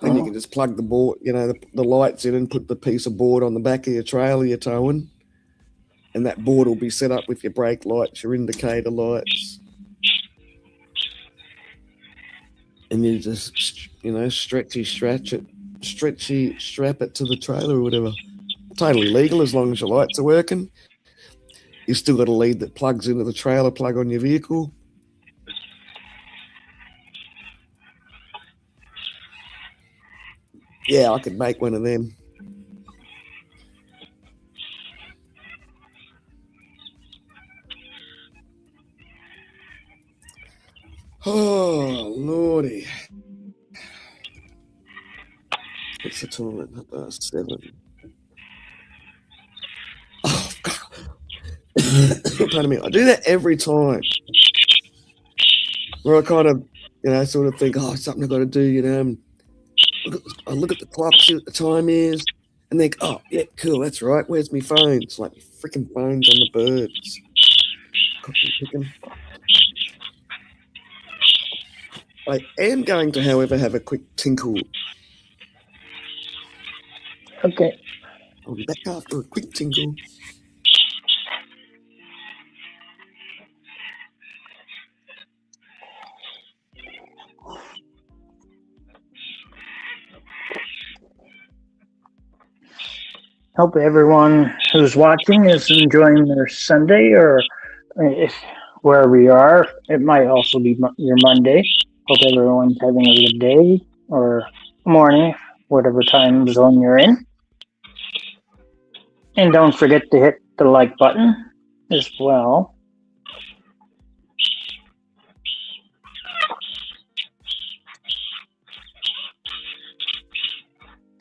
Speaker 1: Then you can just plug the board, the lights in and put the piece of board on the back of your trailer you're towing. And that board will be set up with your brake lights, your indicator lights. And you just, stretchy strap it to the trailer or whatever. Totally legal as long as your lights are working. You've still got a lead that plugs into the trailer plug on your vehicle. Yeah, I could make one of them. Oh, Lordy. What's the time? 7. Oh, God. Pardon me. I do that every time. Where I kind of, sort of think, something I've got to do, I look at the clock, see what the time is, and think, oh, yeah, cool, that's right. Where's my phone? It's like my freaking phone's on the birds. I am going to, however, have a quick tinkle.
Speaker 2: Okay.
Speaker 1: I'll be back after a quick tinkle.
Speaker 2: Hope everyone who's watching is enjoying their Sunday, or if wherever you are, it might also be your Monday. Hope everyone's having a good day or morning, whatever time zone you're in. And don't forget to hit the like button as well.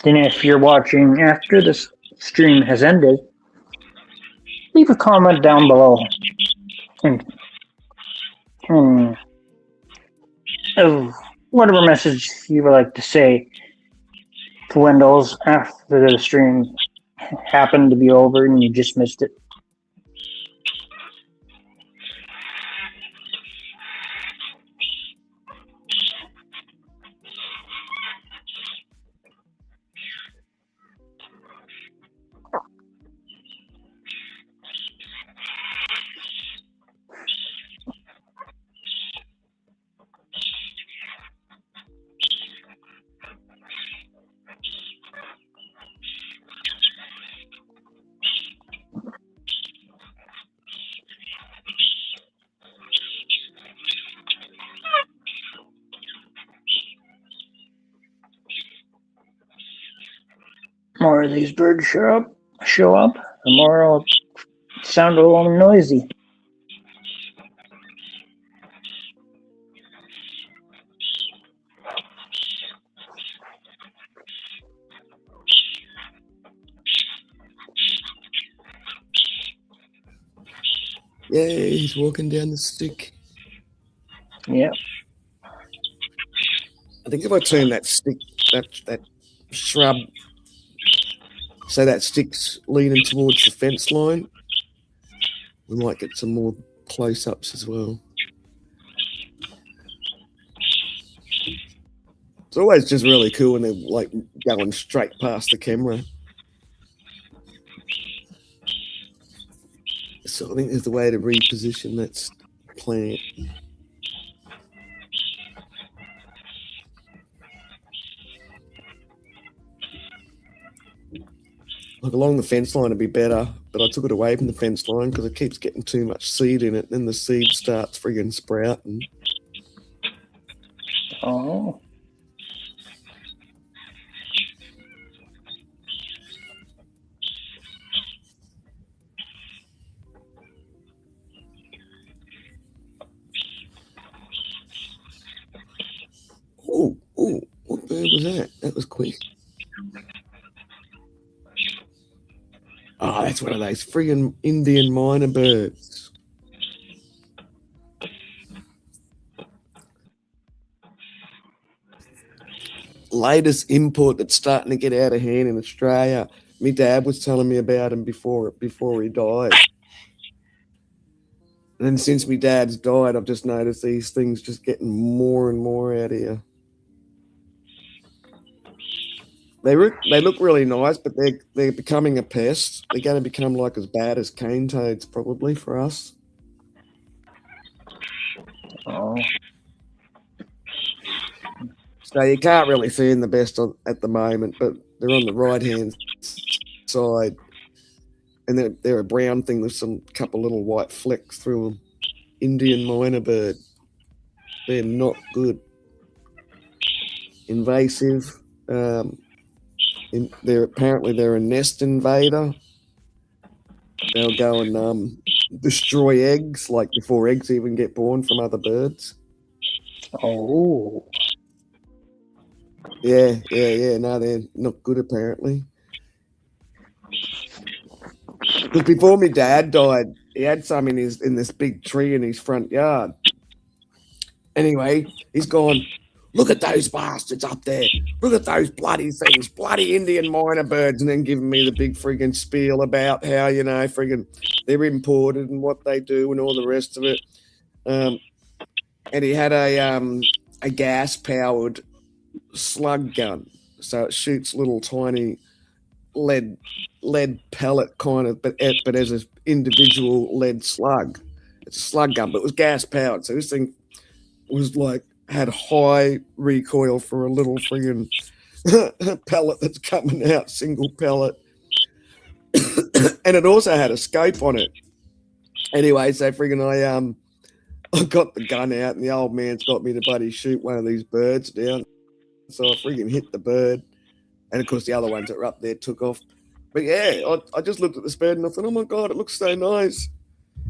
Speaker 2: Then if you're watching after this stream has ended, leave a comment down below and of whatever message you would like to say to Windows after the stream happened to be over and you just missed it. More of these birds show up, the more it'll sound a little noisy.
Speaker 1: Yeah, he's walking down the stick.
Speaker 2: Yeah.
Speaker 1: I think if I turn that stick, that shrub, so that stick's leaning towards the fence line, we might get some more close-ups as well. It's always just really cool when they're like going straight past the camera. So I think there's a way to reposition that plant. Like along the fence line would be better, but I took it away from the fence line because it keeps getting too much seed in it. Then the seed starts friggin' sprouting.
Speaker 2: Oh.
Speaker 1: Oh, what bird was that? That was quick. Oh, that's one of those friggin' Indian minor birds. Latest import that's starting to get out of hand in Australia. My dad was telling me about him before he died. And then since my dad's died, I've just noticed these things just getting more and more out here. They look really nice, but they're becoming a pest. They're going to become like as bad as cane toads probably for us.
Speaker 2: Oh.
Speaker 1: So you can't really see them the best at the moment, but they're on the right-hand side. And they're a brown thing with some couple little white flecks through them. Indian minor bird. They're not good. Invasive. They're a nest invader. They'll go and destroy eggs, like before eggs even get born from other birds.
Speaker 2: Oh.
Speaker 1: Yeah. No, they're not good apparently. Because before my dad died, he had some in this big tree in his front yard. Anyway, he's gone, look at those bastards up there. Look at those bloody things, bloody Indian minor birds, and then giving me the big friggin' spiel about how, friggin' they're imported and what they do and all the rest of it. And he had a gas-powered slug gun. So it shoots little tiny lead pellet kind of, but as an individual lead slug. It's a slug gun, but it was gas-powered. So this thing was like, had high recoil for a little friggin' pellet that's coming out, single pellet. and it also had a scope on it. Anyway, so friggin' I got the gun out, and the old man's got me to bloody shoot one of these birds down. So I friggin' hit the bird, and of course the other ones that were up there took off. But yeah, I just looked at this bird and I thought, oh my god, it looks so nice.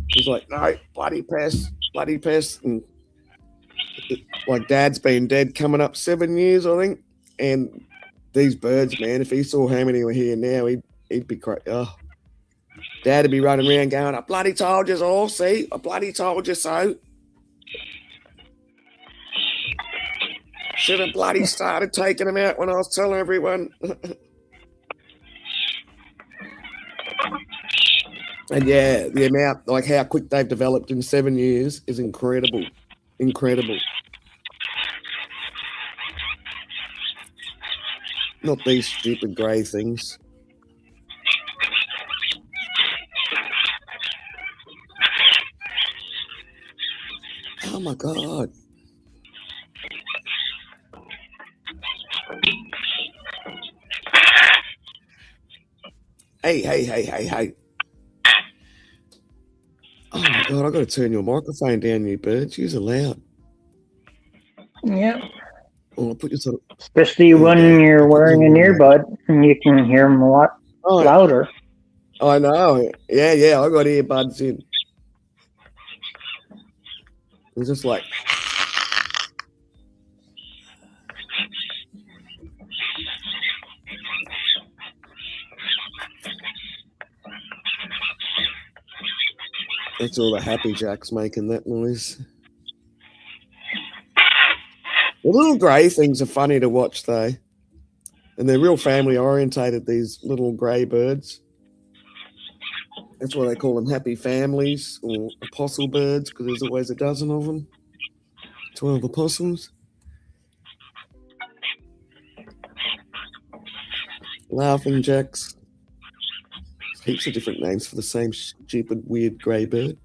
Speaker 1: He's like, no, bloody pest, and like Dad's been dead coming up 7 years, I think. And these birds, man, if he saw how many were here now, he'd be crazy. Oh, Dad'd be running around going, I bloody told you all, see? I bloody told you so. Should have bloody started taking them out when I was telling everyone. And yeah, the amount, like how quick they've developed in 7 years is incredible. Incredible. Not these stupid grey things. Oh my god. Hey. Oh my god, I've got to turn your microphone down, you birds. You're loud.
Speaker 2: Yeah.
Speaker 1: Oh, I'll put you sort of...
Speaker 2: Especially when you're wearing an earbud and you can hear them a lot louder.
Speaker 1: I know. Yeah, I got earbuds in. It's just like... That's all the happy jacks making that noise. The little grey things are funny to watch, though. And they're real family orientated, these little grey birds. That's why they call them happy families or apostle birds, because there's always a dozen of them. 12 apostles. Laughing jacks. Heaps of different names for the same stupid, weird grey bird.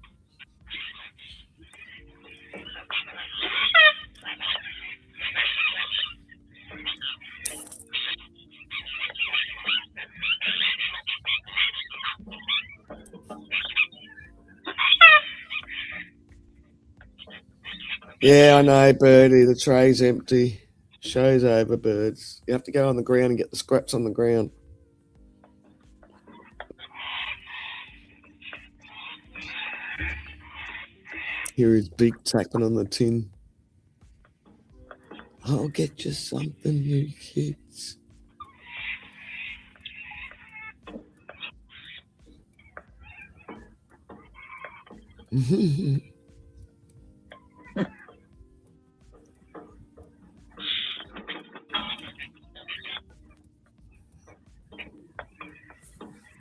Speaker 1: Yeah, I know, Birdie. The tray's empty. Show's over, birds. You have to go on the ground and get the scraps on the ground. Hear his beak tapping on the tin. I'll get you something, you kids.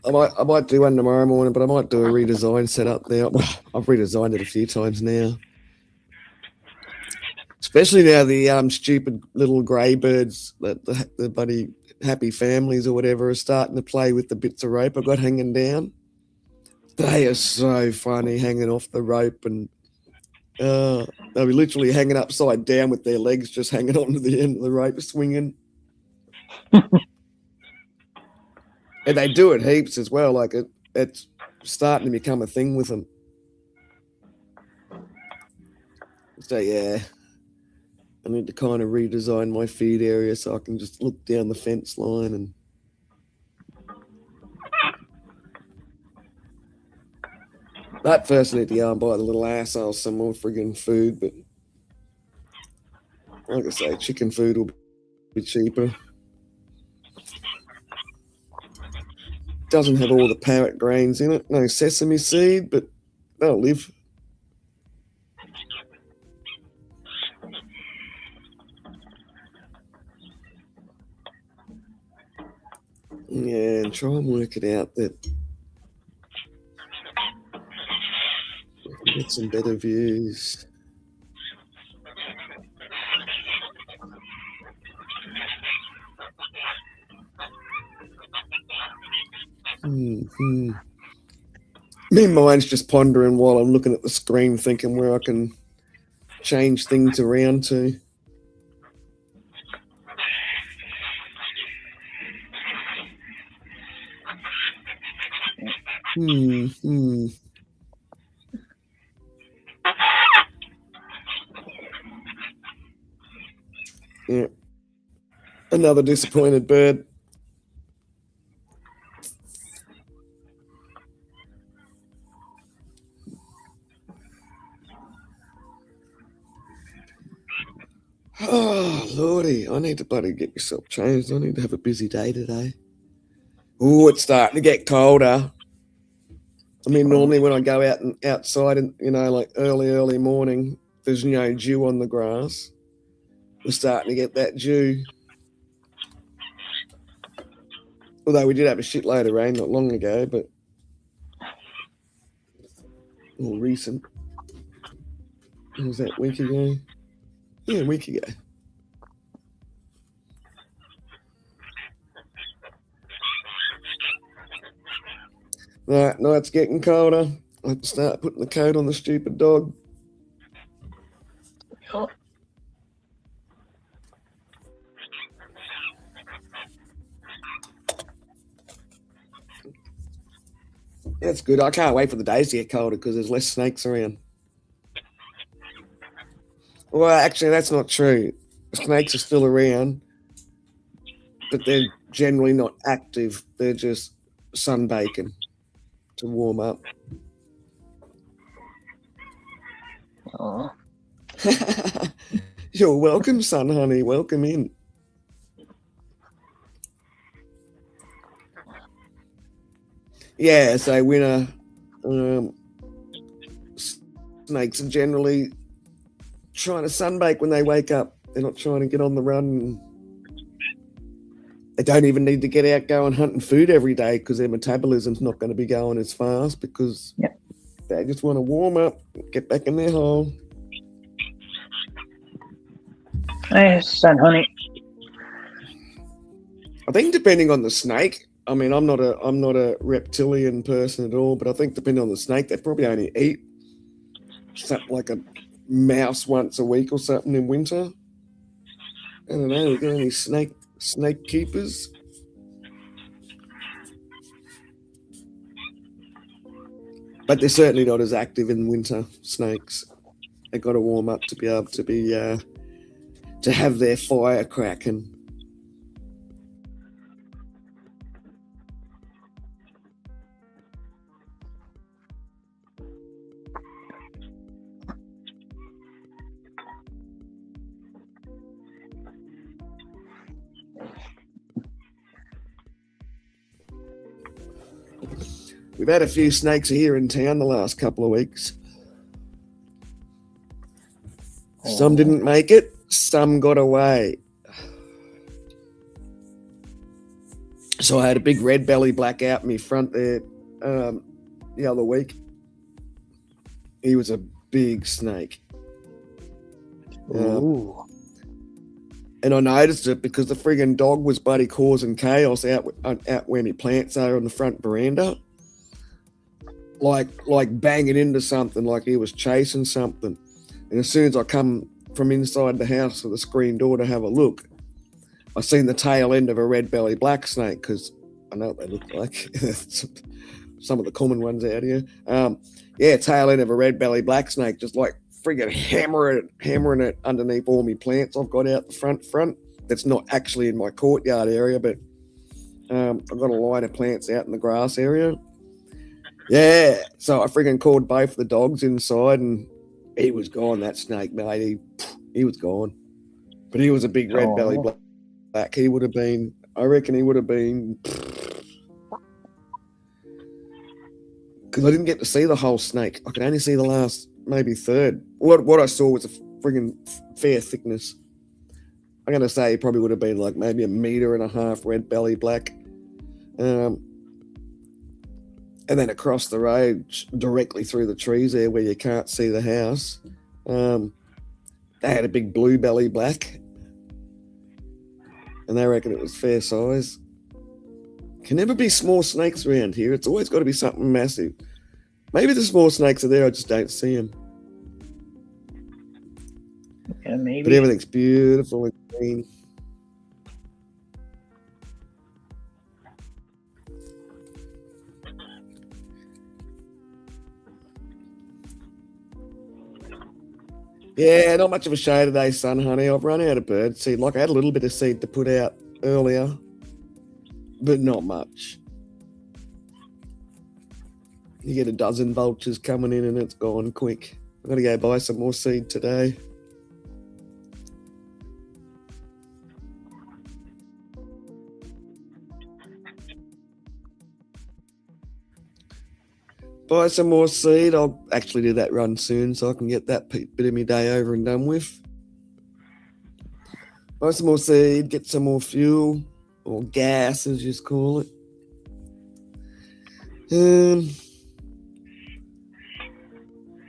Speaker 1: I might do one tomorrow morning, but I might do a redesign setup now. I've redesigned it a few times now. Especially now the stupid little grey birds, the bloody happy families or whatever, are starting to play with the bits of rope I got hanging down. They are so funny hanging off the rope, and they'll be literally hanging upside down with their legs just hanging onto the end of the rope, swinging. And they do it heaps as well. Like it's starting to become a thing with them. So yeah, I need to kind of redesign my feed area so I can just look down the fence line and. That first I need to go and buy the little assholes some more friggin' food, but like I say, chicken food will be cheaper. Doesn't have all the Parrot grains in it. No sesame seed, but they'll live. Yeah, and try and work it out that we can get some better views. My mind's just pondering while I'm looking at the screen, thinking where I can change things around to. Yeah. Another disappointed bird. Oh, Lordy, I need to bloody get myself changed. I need to have a busy day today. Oh, it's starting to get colder. I mean, normally when I go out and outside and, like early morning, there's dew on the grass. We're starting to get that dew. Although we did have a shitload of rain not long ago, but more recent. What was that, a week ago? Yeah, a week ago. Right, now it's getting colder. I have to start putting the coat on the stupid dog.
Speaker 2: Oh.
Speaker 1: That's good. I can't wait for the days to get colder because there's less snakes around. Well, actually, that's not true. Snakes are still around, but they're generally not active. They're just sunbaking to warm up.
Speaker 2: Oh.
Speaker 1: You're welcome, son, honey. Welcome in. Yeah, so winter snakes are generally trying to sunbake when they wake up. They're not trying to get on the run. They don't even need to get out going hunting food every day because their metabolism's not going to be going as fast because they just want to warm up, get back in their hole.
Speaker 2: Hey, son, honey.
Speaker 1: I think depending on the snake, I mean, I'm not a reptilian person at all, but I think depending on the snake, they probably only eat something like a mouse once a week or something in winter. I don't know. We got any snake keepers? But they're certainly not as active in winter. Snakes, they got to warm up to be able to be to have their fire cracking. We've had a few snakes here in town the last couple of weeks. Some didn't make it, some got away. So I had a big red belly black out in my front there the other week. He was a big snake.
Speaker 2: Ooh.
Speaker 1: And I noticed it because the friggin' dog was bloody causing chaos out where my plants are on the front veranda. Like banging into something, like he was chasing something. And as soon as I come from inside the house to the screen door to have a look, I seen the tail end of a red belly black snake because I know what they look like. Some of the common ones out here. Tail end of a red belly black snake, just like friggin' hammering it underneath all my plants I've got out the front. That's not actually in my courtyard area, but I've got a line of plants out in the grass area. Yeah, so I friggin' called both the dogs inside, and he was gone. That snake, mate, he was gone. But he was a big red belly black. He would have been. I reckon he would have been. Because I didn't get to see the whole snake. I could only see the last, maybe third. What I saw was a friggin' fair thickness. I'm gonna say he probably would have been like maybe 1.5 meters red belly black. And then across the road, directly through the trees there where you can't see the house, they had a big blue belly black. And they reckon it was fair size. Can never be small snakes around here. It's always got to be something massive. Maybe the small snakes are there, I just don't see them.
Speaker 2: Yeah, maybe.
Speaker 1: But everything's beautiful and green. Yeah, not much of a show today, son, honey. I've run out of bird seed. Like I had a little bit of seed to put out earlier, but not much. You get a dozen vultures coming in and it's gone quick. I've got to go buy some more seed today. Buy some more seed. I'll actually do that run soon so I can get that bit of my day over and done with. Buy some more seed, get some more fuel, or gas as you call it.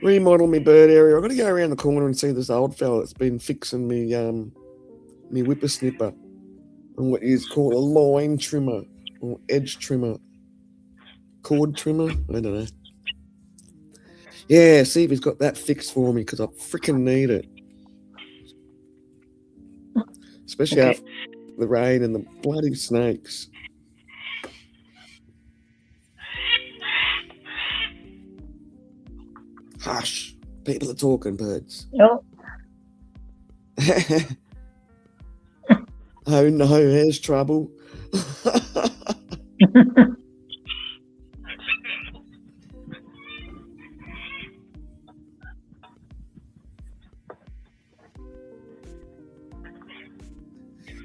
Speaker 1: Remodel my bird area. I've got to go around the corner and see this old fella that's been fixing me whippersnipper and what you call a line trimmer or edge trimmer, cord trimmer. I don't know. Yeah, see if he's got that fixed for me because I freaking need it, especially after the rain and the bloody snakes. Hush, people are talking, birds.
Speaker 2: No.
Speaker 1: Oh no, there's trouble.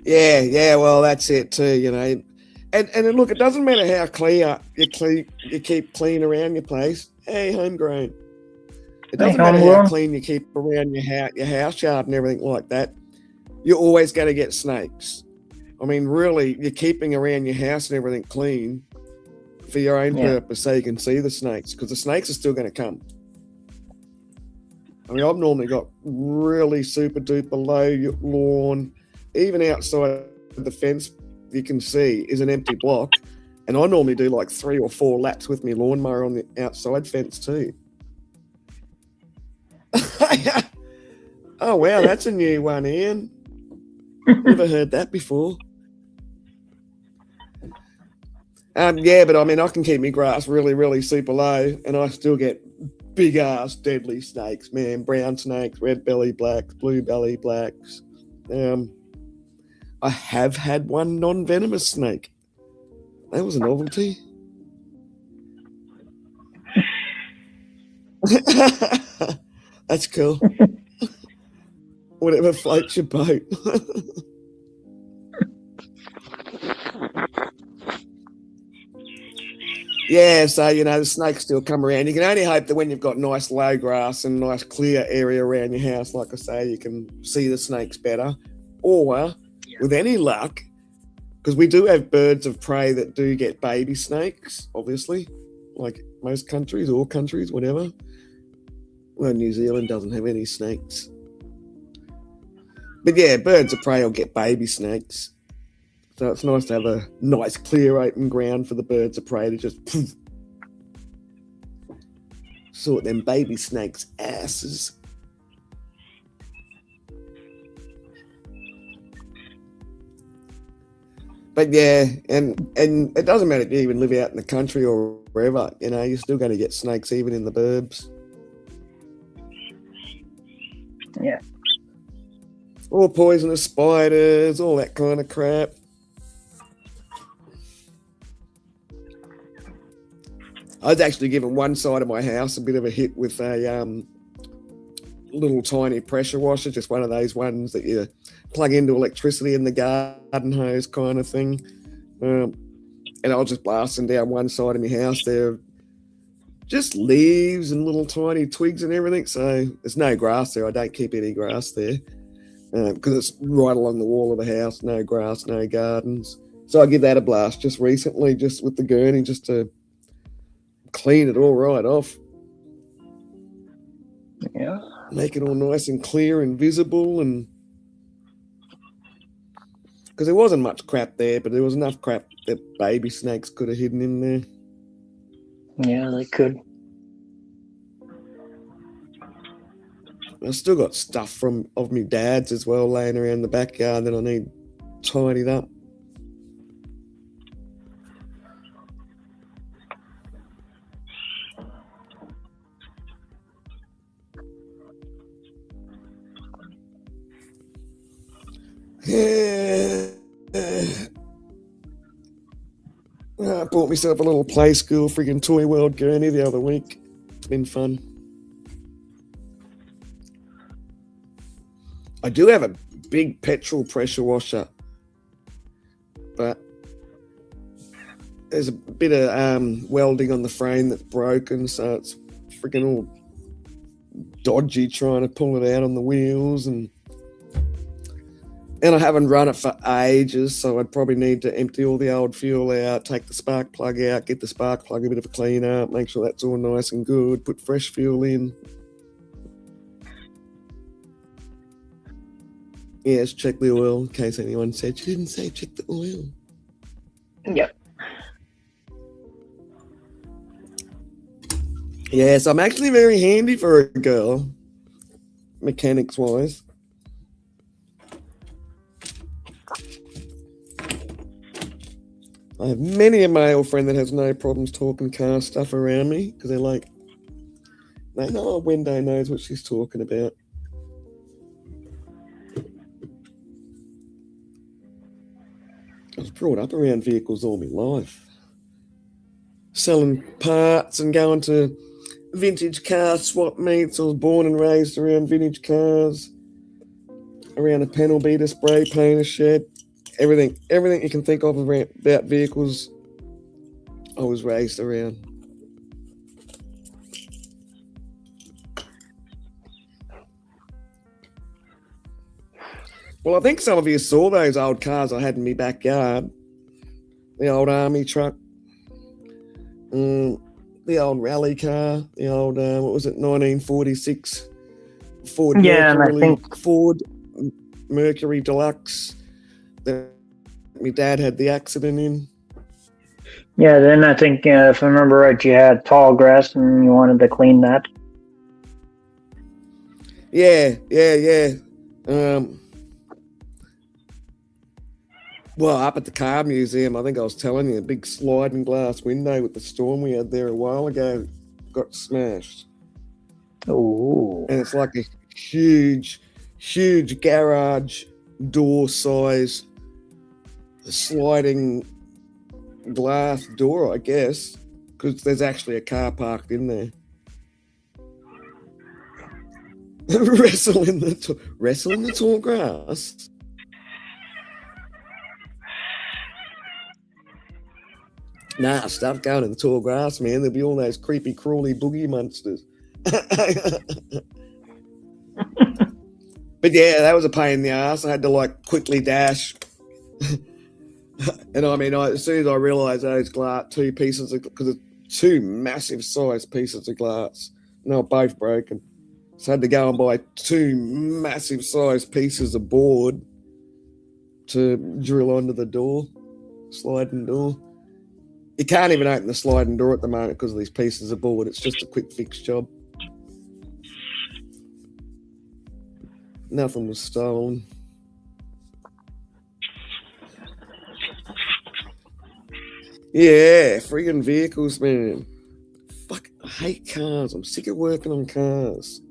Speaker 1: Yeah, well, that's it too, you know. And look, it doesn't matter how clear you keep clean around your place. Hey, homegrown. It doesn't matter how clean you keep around your house yard and everything like that. You're always going to get snakes. I mean, really, you're keeping around your house and everything clean for your own purpose so you can see the snakes, because the snakes are still going to come. I mean, I've normally got really super duper low lawn. Even outside the fence, you can see is an empty block. And I normally do like 3 or 4 laps with my lawnmower on the outside fence too. Oh, wow, that's a new one, Ian. Never heard that before. Yeah, but I mean, I can keep my grass really, really super low, and I still get big ass deadly snakes, man. Brown snakes, red belly blacks, blue belly blacks. I have had one non-venomous snake. That was a novelty. That's cool. Whatever floats your boat. Yeah, so, you know, the snakes still come around. You can only hope that when you've got nice low grass and nice clear area around your house, like I say, you can see the snakes better. Or, with any luck, because we do have birds of prey that do get baby snakes, obviously, like most countries, all countries, whatever. Well, New Zealand doesn't have any snakes. But yeah, birds of prey will get baby snakes. So it's nice to have a nice clear open ground for the birds of prey to just sort them baby snakes' asses. But yeah, and it doesn't matter if you even live out in the country or wherever, you know, you're still going to get snakes even in the burbs.
Speaker 2: Yeah.
Speaker 1: All poisonous spiders, all that kind of crap. I was actually given one side of my house a bit of a hit with a little tiny pressure washer, just one of those ones that you plug into electricity in the garden hose kind of thing. And I was just blasting down one side of my house there, just leaves and little tiny twigs and everything. So there's no grass there. I don't keep any grass there because it's right along the wall of the house. No grass, no gardens. So I give that a blast just recently, just with the gurney, just to clean it all right off.
Speaker 2: Yeah.
Speaker 1: Make it all nice and clear and visible, and because there wasn't much crap there, but there was enough crap that baby snakes could have hidden in there.
Speaker 2: Yeah, they could.
Speaker 1: I still got stuff of my dad's as well laying around the backyard that I need tidied up. Yeah. I bought myself a little play school friggin' Toy World gurney the other week. It's been fun. I do have a big petrol pressure washer, but there's a bit of welding on the frame that's broken, so it's freaking all dodgy trying to pull it out on the wheels, and I haven't run it for ages, so I'd probably need to empty all the old fuel out, take the spark plug out, get the spark plug a bit of a clean up, make sure that's all nice and good, put fresh fuel in. Yes, check the oil, in case anyone said you didn't say check the oil.
Speaker 2: Yep.
Speaker 1: Yes, I'm actually very handy for a girl, mechanics-wise. I have many a male friend that has no problems talking car stuff around me because they're like, they know Wendo knows what she's talking about. I was brought up around vehicles all my life. Selling parts and going to vintage car swap meets. I was born and raised around vintage cars, around a panel beater, spray painter shed. Everything you can think of about vehicles, I was raised around. Well, I think some of you saw those old cars I had in my backyard. The old army truck, the old rally car, the old, 1946 Ford Ford Mercury Deluxe that my dad had the accident in.
Speaker 2: Yeah, then I think, if I remember right, you had tall grass and you wanted to clean that.
Speaker 1: Yeah. Well, up at the car museum, I think I was telling you, a big sliding glass window with the storm we had there a while ago got smashed.
Speaker 2: Oh.
Speaker 1: And it's like a huge garage door size sliding glass door, I guess, because there's actually a car parked in there. Wrestle in the tall grass. Nah, stuff going in the tall grass, man. There'll be all those creepy, crawly boogie monsters. But yeah, that was a pain in the ass. I had to quickly dash. And I mean, as soon as I realised those two pieces, because it's two massive size pieces of glass, and they were both broken. So I had to go and buy two massive size pieces of board to drill onto the door, sliding door. You can't even open the sliding door at the moment because of these pieces of board. It's just a quick fix job. Nothing was stolen. Yeah, friggin' vehicles, man. Fuck, I hate cars. I'm sick of working on cars.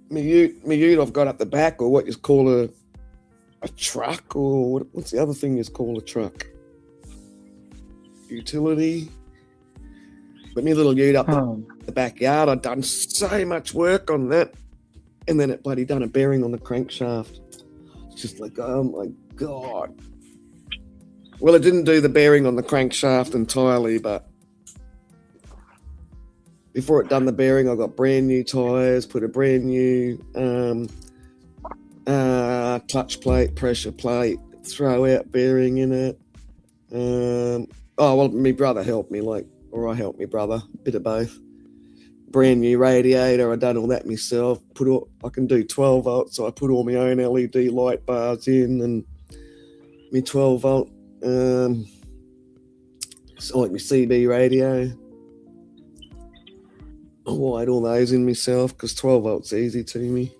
Speaker 1: My ute I've got up the back, or what you call a truck, or what's the other thing you call a truck? Utility. But my little ute up the backyard, I'd done so much work on that, and then it bloody done a bearing on the crankshaft. It's just like, oh my god. Well, it didn't do the bearing on the crankshaft entirely, but before it done the bearing, I got brand new tyres, put a brand new clutch plate, pressure plate, throw out bearing in it. My brother helped me, or I helped my brother, a bit of both. Brand new radiator, I done all that myself. I can do 12 volts, so I put all my own LED light bars in, and my 12 volt, my CB radio. I wired all those in myself because 12 volts easy to me.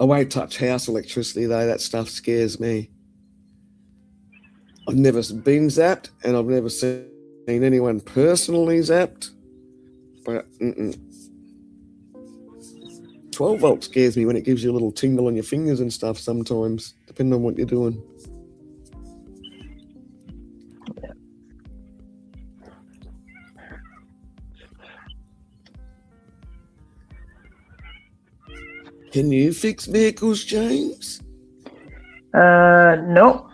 Speaker 1: I won't touch house electricity though, that stuff scares me. I've never been zapped, and I've never seen anyone personally zapped. But 12 volt scares me when it gives you a little tingle on your fingers and stuff sometimes, depending on what you're doing. Can you fix vehicles, James?
Speaker 2: No.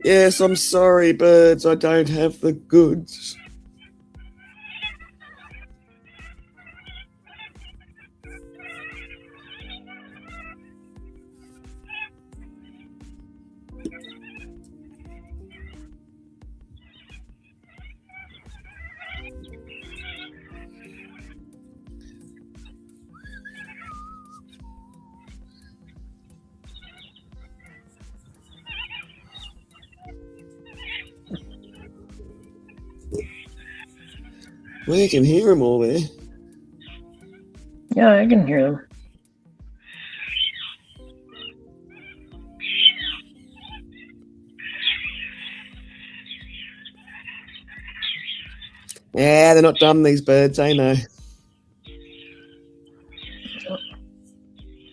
Speaker 1: Yes, I'm sorry, birds. I don't have the goods. Well, you can hear them all there.
Speaker 2: Yeah, I can hear them.
Speaker 1: Yeah, they're not dumb, these birds, I know.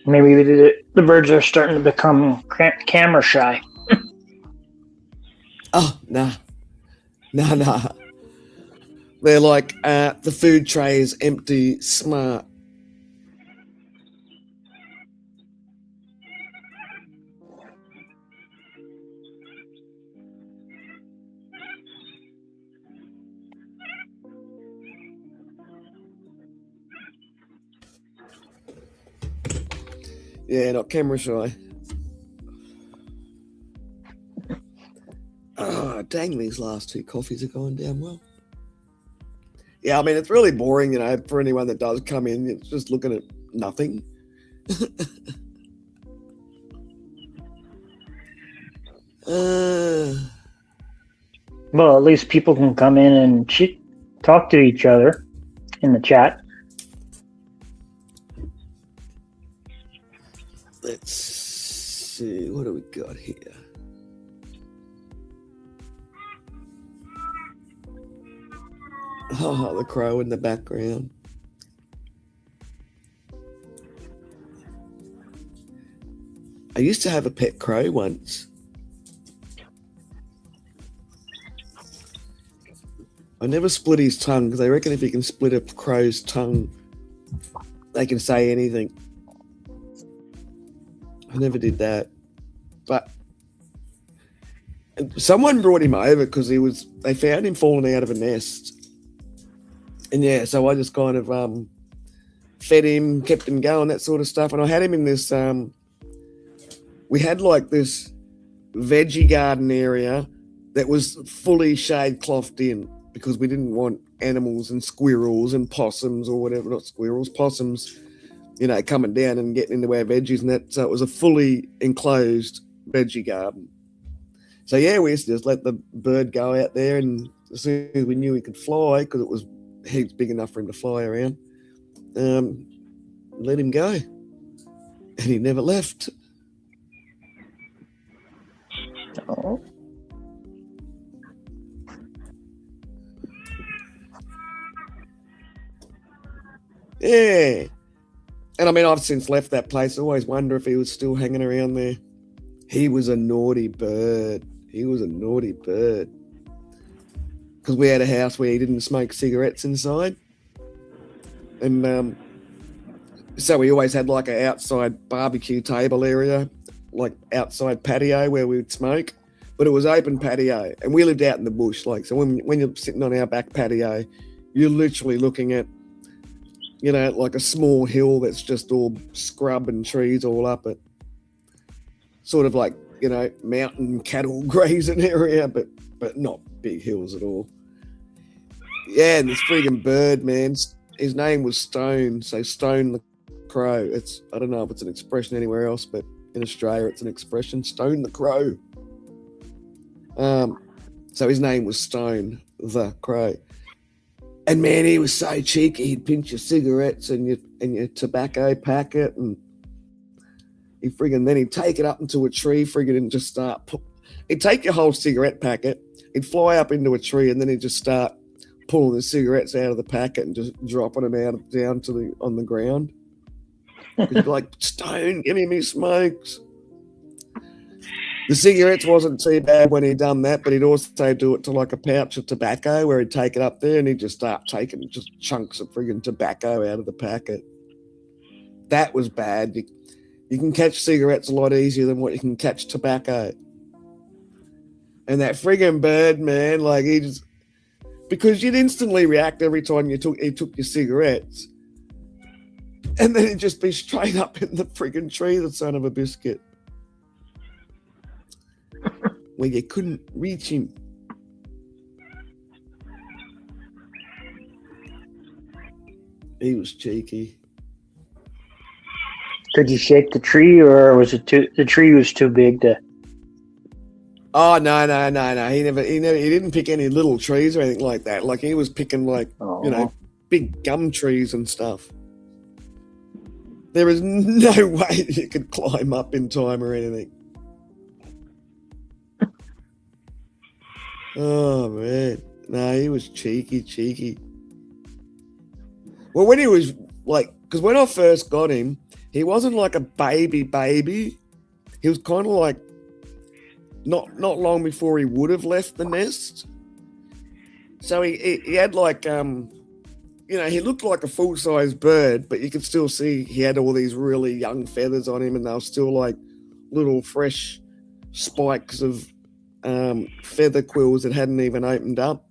Speaker 2: Maybe the birds are starting to become camera shy.
Speaker 1: Oh, nah. Nah. They're like, the food tray is empty, smart. Yeah, not camera shy. Oh, dang, these last 2 coffees are going down well. Yeah, I mean, it's really boring, for anyone that does come in. It's just looking at nothing.
Speaker 2: Well, at least people can come in and talk to each other in the chat.
Speaker 1: Let's see, what do we got here? Oh, the crow in the background. I used to have a pet crow once. I never split his tongue because I reckon if you can split a crow's tongue, they can say anything. I never did that. But someone brought him over because they found him falling out of a nest. And yeah, so I just kind of fed him, kept him going, that sort of stuff. And I had him in this, we had like this veggie garden area that was fully shade clothed in because we didn't want animals and squirrels and possums or whatever, not squirrels, possums, coming down and getting into our veggies and that. So it was a fully enclosed veggie garden. So yeah, we used to just let the bird go out there, and as soon as we knew he could fly, because it was heaps big enough for him to fly around, let him go. And he never left.
Speaker 2: Oh.
Speaker 1: Yeah. And I mean, I've since left that place. I always wonder if he was still hanging around there. He was a naughty bird. Because we had a house where he didn't smoke cigarettes inside. And so we always had like an outside barbecue table area, like outside patio where we would smoke. But it was open patio. And we lived out in the bush. So when you're sitting on our back patio, you're literally looking at, like a small hill that's just all scrub and trees all up it. Sort of like, mountain cattle grazing area, but not big hills at all. Yeah, and this friggin' bird, man, his name was Stone, so Stone the Crow. I don't know if it's an expression anywhere else, but in Australia it's an expression, Stone the Crow. So his name was Stone the Crow. And man, he was so cheeky. He'd pinch your cigarettes and your tobacco packet, and then he'd take it up into a tree, and just start. He'd take your whole cigarette packet. He'd fly up into a tree, and then he'd just start pulling the cigarettes out of the packet and just dropping them out down on the ground. He'd be like, "Stone, give me smokes." The cigarettes wasn't too bad when he'd done that, but he'd also do it to like a pouch of tobacco where he'd take it up there and he'd just start taking just chunks of friggin' tobacco out of the packet. That was bad. You can catch cigarettes a lot easier than what you can catch tobacco. And that friggin' bird, man, like because you'd instantly react every time he took your cigarettes. And then he'd just be straight up in the friggin' tree, the son of a biscuit. Where you couldn't reach him. He was cheeky.
Speaker 2: Could you shake the tree, or was it the tree was too big to?
Speaker 1: Oh no! He didn't pick any little trees or anything like that. Like he was picking big gum trees and stuff. There is no way you could climb up in time or anything. Oh, man. No, he was cheeky. Well, when he was because when I first got him, he wasn't like a baby. He was kind of like not long before he would have left the nest. So he had he looked like a full-size bird, but you could still see he had all these really young feathers on him, and they were still like little fresh spikes of feather quills that hadn't even opened up.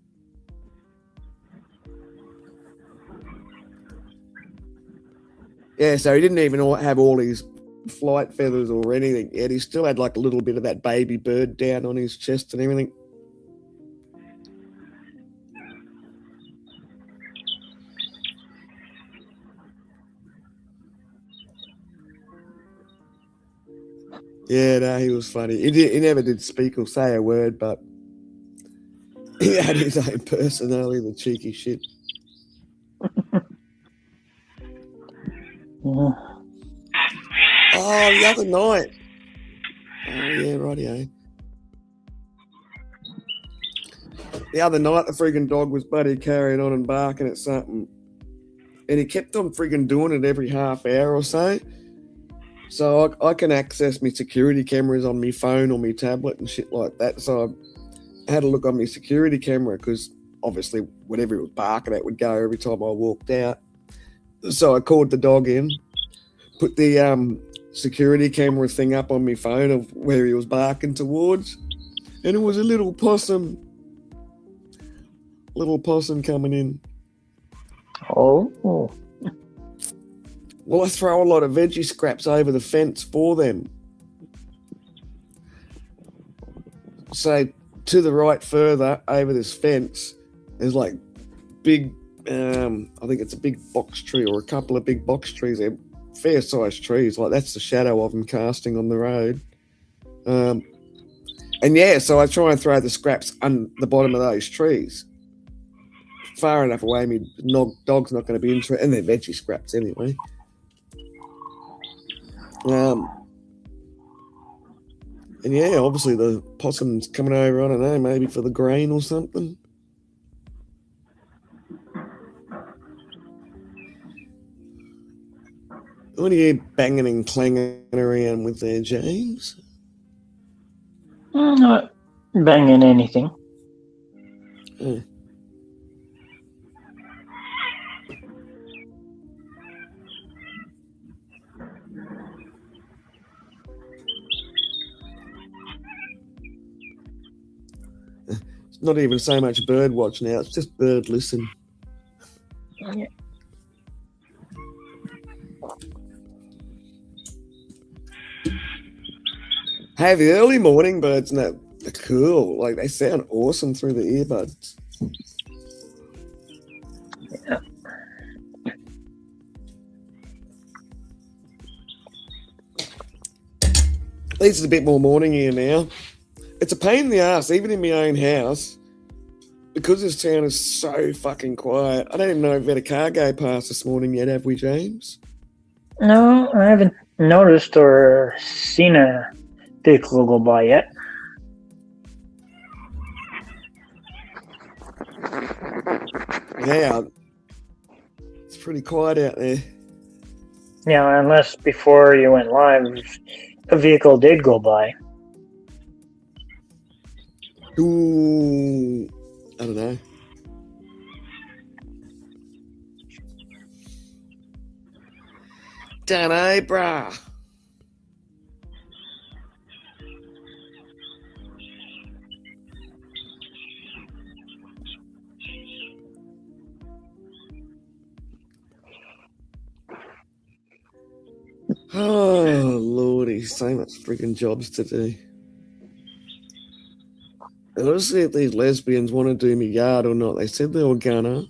Speaker 1: Yeah, so he didn't even have all his flight feathers or anything yet. He still had like a little bit of that baby bird down on his chest and everything. Yeah, no, he was funny. He never did speak or say a word, but he had his own personality, the cheeky shit. Oh, the other night. Oh, yeah, rightio. The other night, the friggin' dog was bloody carrying on and barking at something. And he kept on friggin' doing it every half hour or so. So I can access my security cameras on my phone or my tablet and shit like that. So I had a look on my security camera because obviously whatever it was barking at would go every time I walked out. So I called the dog in, put the security camera thing up on my phone of where he was barking towards, and it was a little possum. Little possum coming in.
Speaker 2: Oh.
Speaker 1: Well, I throw a lot of veggie scraps over the fence for them. So to the right further over this fence, there's like big, I think it's a big box tree or a couple of big box trees. They're fair-sized trees. Like that's the shadow of them casting on the road. And yeah, so I try and throw the scraps on the bottom of those trees. Far enough away, my dog's not going to be interested. And they're veggie scraps anyway. And yeah, obviously the possum's coming over, I don't know, maybe for the grain or something. What are you banging and clanging around with there, James?
Speaker 2: I'm not banging anything.
Speaker 1: Oh. Not even so much bird watch now, it's just bird listen.
Speaker 2: Yeah.
Speaker 1: Hey, the early morning birds and that are cool. Like they sound awesome through the earbuds.
Speaker 2: Yeah.
Speaker 1: At least it's a bit more morning here now. It's a pain in the ass, even in my own house. because this town is so fucking quiet, I don't even know if we had a car go past this morning yet, have we, James?
Speaker 2: No, I haven't noticed or seen a vehicle go by yet.
Speaker 1: Yeah, it's pretty quiet out there.
Speaker 2: Yeah, unless before you went live, a vehicle did go by.
Speaker 1: Ooh, I don't know. Dunno, brah. Oh, lordy, so much freaking jobs to do. And let's see if these lesbians want to do me yard or not. They said they were gonna.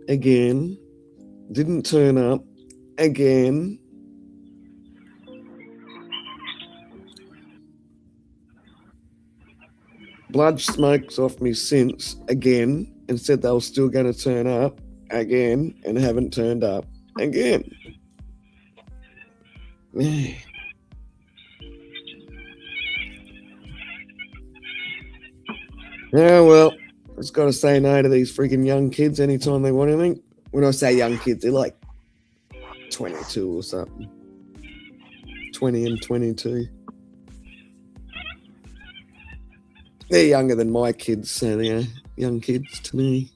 Speaker 1: Again. Didn't turn up. Again. Blood smokes off me since. Again. And said they were still going to turn up. Again. And haven't turned up. Again. Yeah. Yeah, well, just got to say no to these freaking young kids anytime they want anything. When I say young kids, they're like 22 or something. 20 and 22. They're younger than my kids, so they're young kids to me.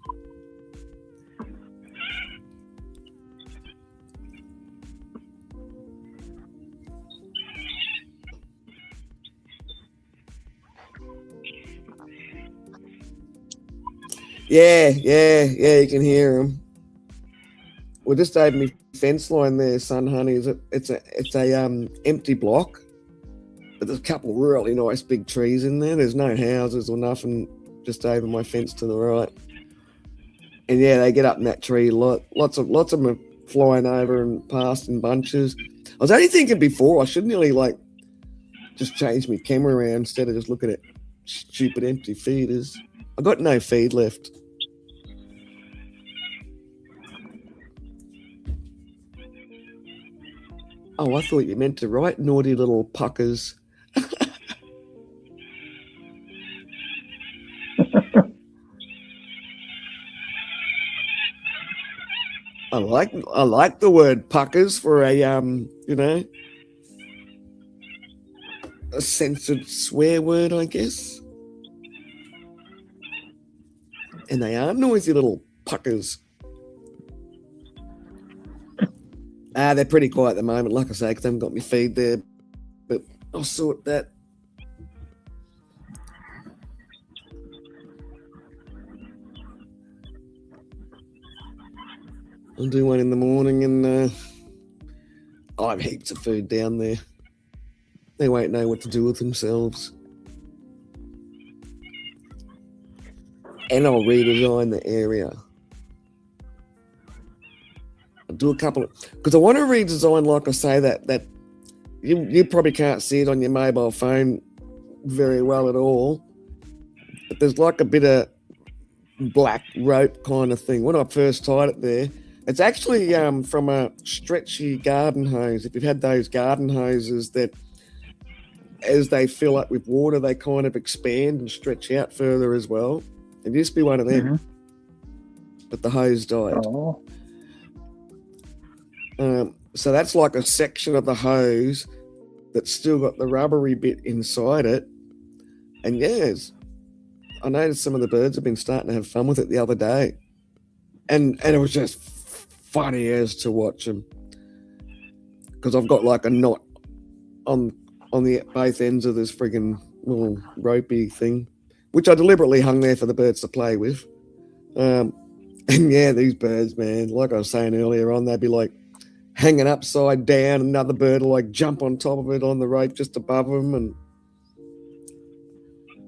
Speaker 1: Yeah, you can hear them. We're just over my fence line there, son, honey. It's a empty block, but there's a couple really nice big trees in there. There's no houses or nothing just over my fence to the right. And yeah, they get up in that tree a lot. Lots of them are flying over and past in bunches. I was only thinking before I should nearly just change my camera around instead of just looking at stupid empty feeders. I got no feed left. Oh, I thought you meant to write naughty little puckers. I like the word puckers for a a censored swear word, I guess. And they are noisy little puckers. They're pretty quiet at the moment, like I say, because I haven't got my feed there. But I'll sort that. I'll do one in the morning, and I have heaps of food down there. They won't know what to do with themselves. And I'll redesign the area. I'll do a couple because I want to redesign, like I say, that you probably can't see it on your mobile phone very well at all. But there's like a bit of black rope kind of thing. When I first tied it there, it's actually from a stretchy garden hose. If you've had those garden hoses that, as they fill up with water, they kind of expand and stretch out further as well. It used to be one of them, but the hose died.
Speaker 2: Oh.
Speaker 1: So that's like a section of the hose that's still got the rubbery bit inside it. And yes, I noticed some of the birds have been starting to have fun with it the other day. And it was just funny as to watch them. Because I've got like a knot on the both ends of this friggin' little ropey thing, which I deliberately hung there for the birds to play with. And yeah, these birds, man, like I was saying earlier on, they'd be like hanging upside down. Another bird will like jump on top of it on the rope just above them, and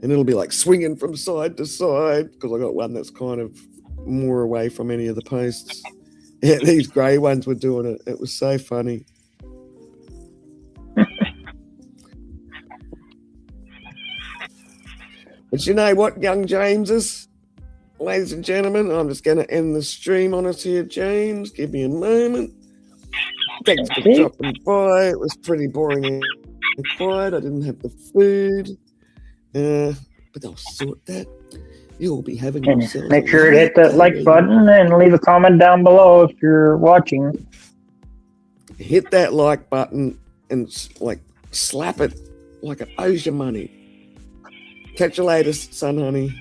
Speaker 1: it'll be like swinging from side to side because I got one that's kind of more away from any of the posts. Yeah, these grey ones were doing it. It was so funny. But you know what, young Jameses? ladies and gentlemen, I'm just going to end the stream on us here, James. Give me a moment. Thanks for
Speaker 2: Okay.
Speaker 1: dropping by. It was pretty boring and quiet. I didn't have the food. But I'll sort that. You'll be having
Speaker 2: And
Speaker 1: yourselves
Speaker 2: make
Speaker 1: a
Speaker 2: sure to
Speaker 1: lovely
Speaker 2: hit that
Speaker 1: day.
Speaker 2: like button and leave a comment down below if you're watching.
Speaker 1: Hit that like button and like slap it like it owes you money. Catch you later, son, honey.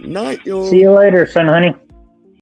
Speaker 1: Night, y'all.
Speaker 2: See you later, son, honey.